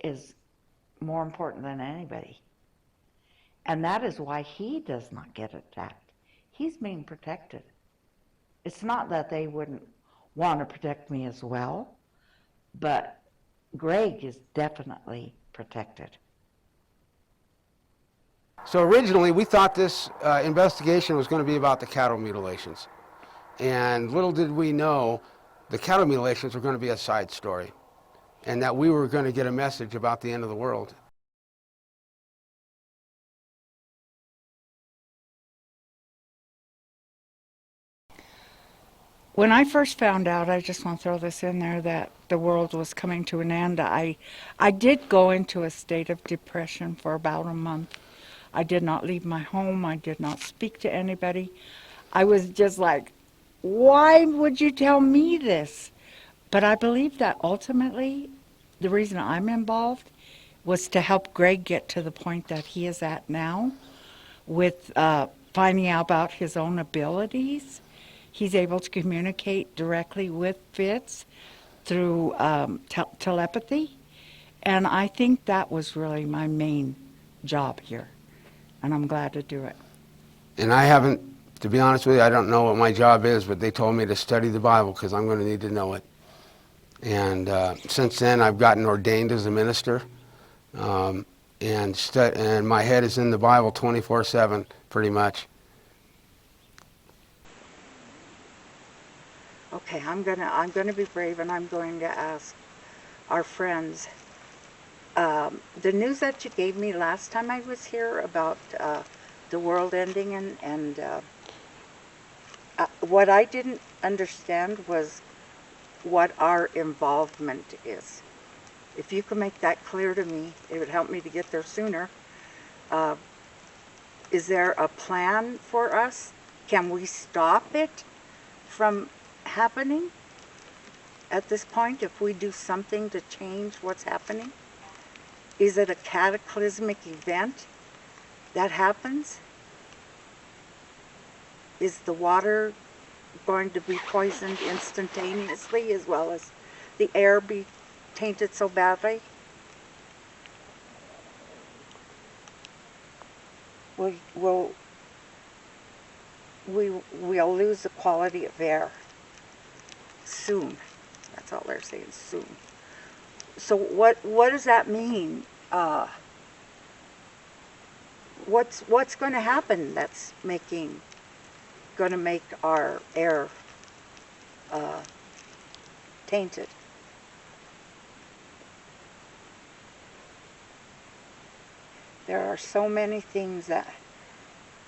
Speaker 6: is more important than anybody. And that is why he does not get attacked. He's being protected. It's not that they wouldn't want to protect me as well, but Greg is definitely protected.
Speaker 2: So originally, we thought this investigation was going to be about the cattle mutilations. And little did we know, the cattle mutilations were going to be a side story, and that we were going to get a message about the end of the world.
Speaker 8: When I first found out, I just want to throw this in there, that the world was coming to an end, I did go into a state of depression for about a month. I did not leave my home. I did not speak to anybody. I was just like, why would you tell me this? But I believe that ultimately the reason I'm involved was to help Greg get to the point that he is at now with finding out about his own abilities. He's able to communicate directly with Fitz through telepathy. And I think that was really my main job here. And I'm glad to do it.
Speaker 2: And I haven't, to be honest with you, I don't know what my job is, but they told me to study the Bible because I'm going to need to know it. And since then, I've gotten ordained as a minister. And my head is in the Bible 24/7, pretty much.
Speaker 6: Okay, I'm gonna be brave, and I'm going to ask our friends. The news that you gave me last time I was here about the world ending, and what I didn't understand was what our involvement is. If you can make that clear to me, it would help me to get there sooner. Is there a plan for us? Can we stop it from happening at this point if we do something to change what's happening? Is it a cataclysmic event that happens? Is the water going to be poisoned instantaneously, as well as the air be tainted so badly? We'll lose the quality of air soon. That's all they're saying, soon. So what does that mean? What's going to happen that's going to make our air tainted? There are so many things that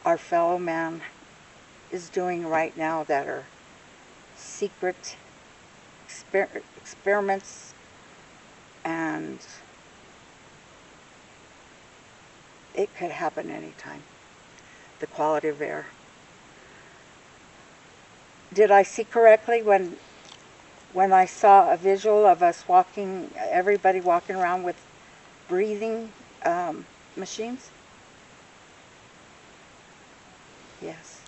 Speaker 6: our fellow man is doing right now that are secret experiments, and it could happen anytime. The quality of air. Did I see correctly when I saw a visual of us walking, everybody walking around with breathing machines? Yes.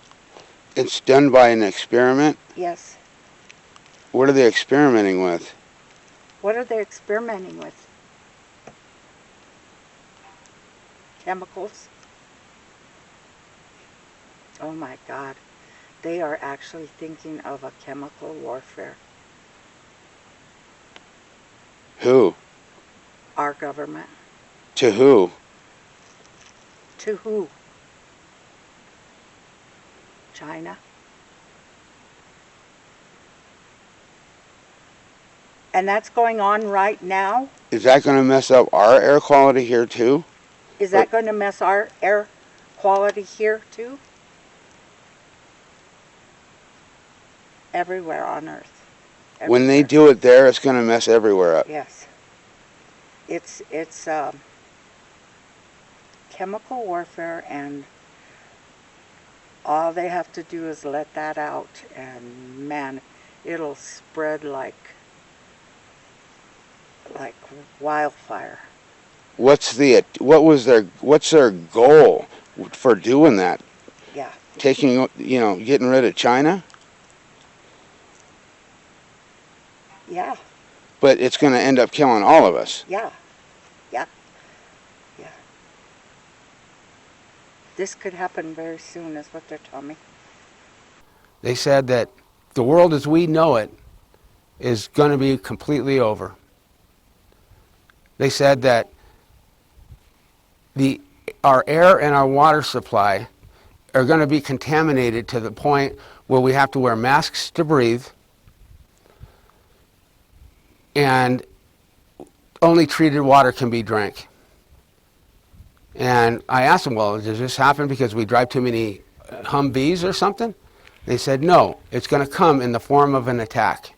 Speaker 2: It's done by an experiment?
Speaker 6: Yes.
Speaker 2: What are they experimenting with?
Speaker 6: What are they experimenting with? Chemicals? Oh my God. They are actually thinking of a chemical warfare.
Speaker 2: Who?
Speaker 6: Our government.
Speaker 2: To who?
Speaker 6: To who? China. And that's going on right now?
Speaker 2: Is that going to mess up our air quality here too?
Speaker 6: Is that going to mess our air quality here too? Everywhere on Earth. Everywhere.
Speaker 2: When they do it there, it's going to mess everywhere up.
Speaker 6: Yes. It's chemical warfare, and all they have to do is let that out, and man, it'll spread like
Speaker 14: like wildfire.
Speaker 2: What's their goal for doing that?
Speaker 14: Yeah.
Speaker 2: Taking, getting rid of China?
Speaker 14: Yeah.
Speaker 2: But it's going to end up killing all of us.
Speaker 14: Yeah. Yeah. Yeah. This could happen very soon, is what they're telling me.
Speaker 2: They said that the world as we know it is going to be completely over. They said that our air and our water supply are going to be contaminated to the point where we have to wear masks to breathe, and only treated water can be drank. And I asked them, well, does this happen because we drive too many Humvees or something? They said, no, it's going to come in the form of an attack.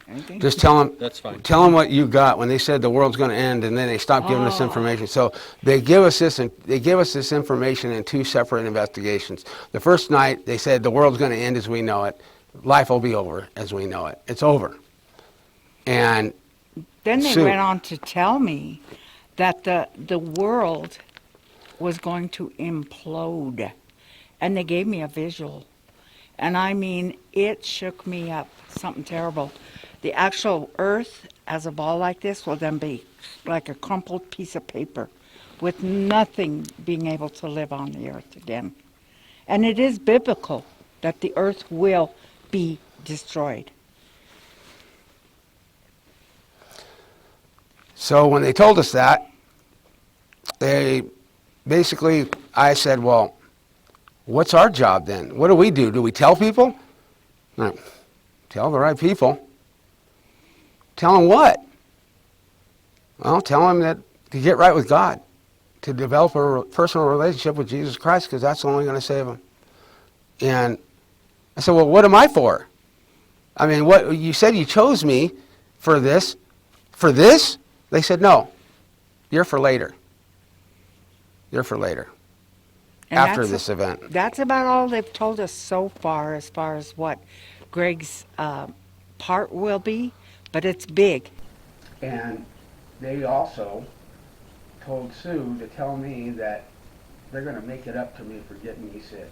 Speaker 17: Anything?
Speaker 2: Just tell them,
Speaker 17: That's fine.
Speaker 2: Tell them what you got when they said the world's going to end, and then they stopped giving us information. So they give us this, and they give us this information in two separate investigations. The first night they said the world's going to end as we know it. Life will be over as we know it. It's over. And
Speaker 8: Then they
Speaker 2: soon.
Speaker 8: went on to tell me that the world was going to implode. And they gave me a visual. And I mean, it shook me up, something terrible. The actual earth as a ball like this will then be like a crumpled piece of paper with nothing being able to live on the earth again. And it is biblical that the earth will be destroyed.
Speaker 2: So when they told us that, I said, well, what's our job then? What do we do? Do we tell people? No. Tell the right people. Tell them what? Well, tell them that to get right with God, to develop a personal relationship with Jesus Christ, because that's only going to save them. And I said, well, what am I for? I mean, what you said you chose me for this. For this? They said, no, you're for later. You're for later.
Speaker 8: And
Speaker 2: After this event.
Speaker 8: That's about all they've told us so far as what Greg's part will be, but it's big.
Speaker 2: And they also told Sue to tell me that they're going to make it up to me for getting me sick.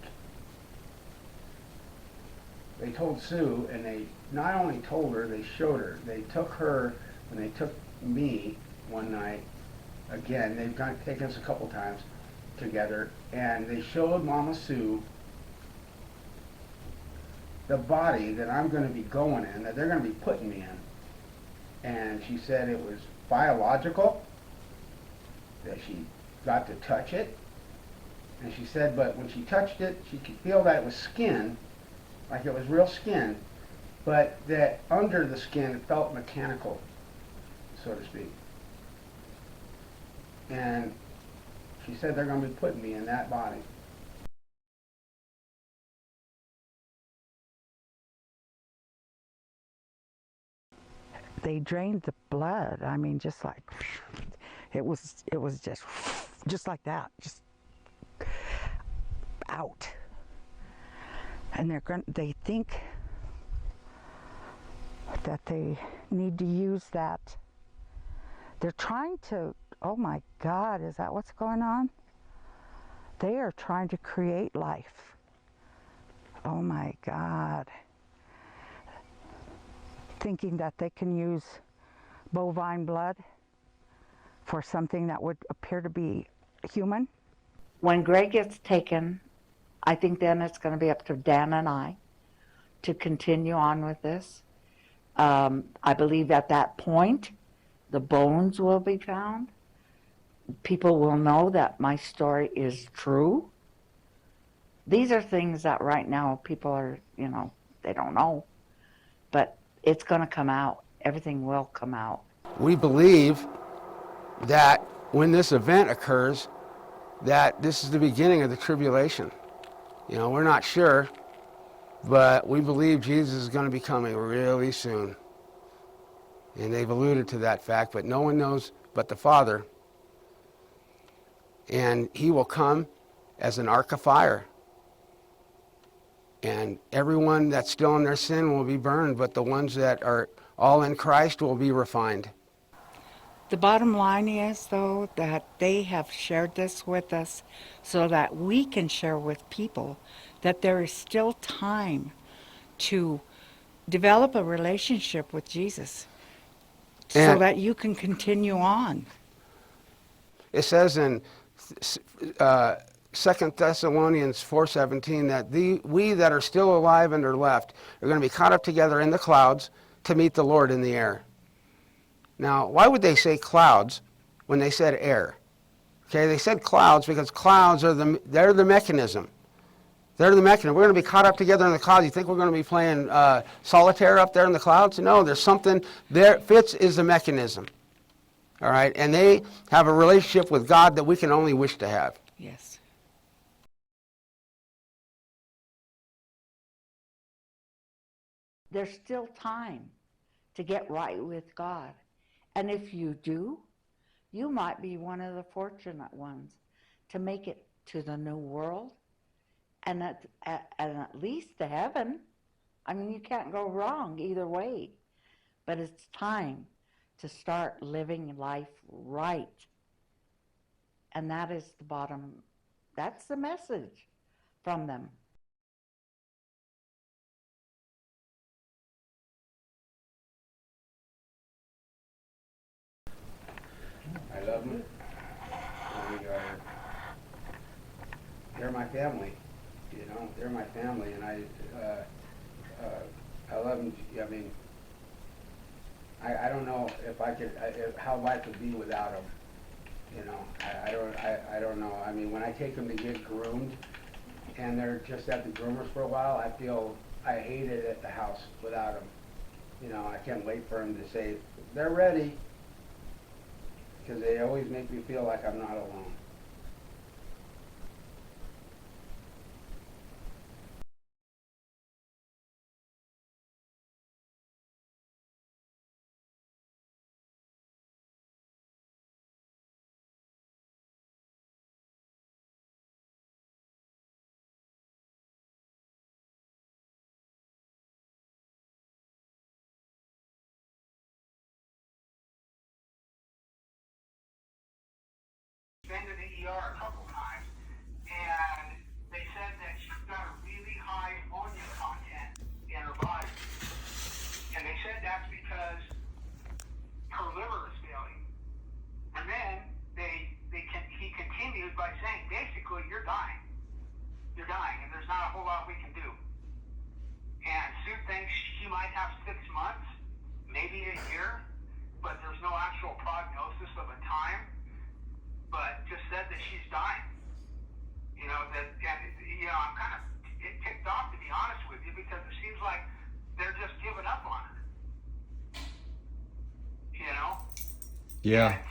Speaker 2: They told Sue, and they not only told her, they showed her. They took her, and they took me one night. Again, they've taken us a couple times together, and they showed Mama Sue the body that I'm going to be going in, that they're going to be putting me in. And she said it was biological, that she got to touch it. And she said, but when she touched it, she could feel that it was skin, like it was real skin, but that under the skin it felt mechanical, so to speak. And she said they're going to be putting me in that body.
Speaker 6: They drained the blood. I mean, just like it was just like that, just out. And they think that they need to use that. They're trying to, oh my God, is that what's going on? They are trying to create life. Oh my God. Thinking that they can use bovine blood for something that would appear to be human. When Greg gets taken, I think then it's going to be up to Dan and I to continue on with this. I believe at that point, the bones will be found. People will know that my story is true. These are things that right now people are, they don't know. But it's going to come out. Everything will come out.
Speaker 2: We believe that when this event occurs, that this is the beginning of the tribulation. We're not sure, but we believe Jesus is going to be coming really soon. And they've alluded to that fact, but no one knows but the Father. And he will come as an ark of fire. And everyone that's still in their sin will be burned, but the ones that are all in Christ will be refined.
Speaker 8: The bottom line is, though, that they have shared this with us so that we can share with people that there is still time to develop a relationship with Jesus so
Speaker 2: And-
Speaker 8: that you can continue on.
Speaker 2: It says in 2 Thessalonians 4:17 that we that are still alive and are left are going to be caught up together in the clouds to meet the Lord in the air. Now, why would they say clouds when they said air? Okay, they said clouds because clouds are they're the mechanism. They're the mechanism. We're going to be caught up together in the clouds. You think we're going to be playing solitaire up there in the clouds? No, there's something there. Fitz is the mechanism. All right, and they have a relationship with God that we can only wish to have.
Speaker 8: Yes.
Speaker 6: There's still time to get right with God. And if you do, you might be one of the fortunate ones to make it to the new world and at least to heaven. I mean, you can't go wrong either way. But it's time to start living life right. And that is that's the message from them.
Speaker 2: I love them. They're my family, you know. They're my family, and I love them. I mean, I don't know if I could, how life would be without them. You know, I don't know. I mean, when I take them to get groomed, and they're just at the groomers for a while, I feel I hate it at the house without them. You know, I can't wait for them to say they're ready. Because they always make me feel like I'm not alone.
Speaker 1: Been to the ER a couple times, and they said that she's got a really high ammonia content in her body. And they said that's because her liver is failing. And then he continued by saying, basically, you're dying. You're dying, and there's not a whole lot we can do. And Sue thinks she might have 6 months, maybe a year, but there's no actual prognosis of a time. But just said that she's dying. You know, I'm kind of ticked off, to be honest with you, because it seems like they're just giving up on her. You know?
Speaker 17: Yeah.
Speaker 1: And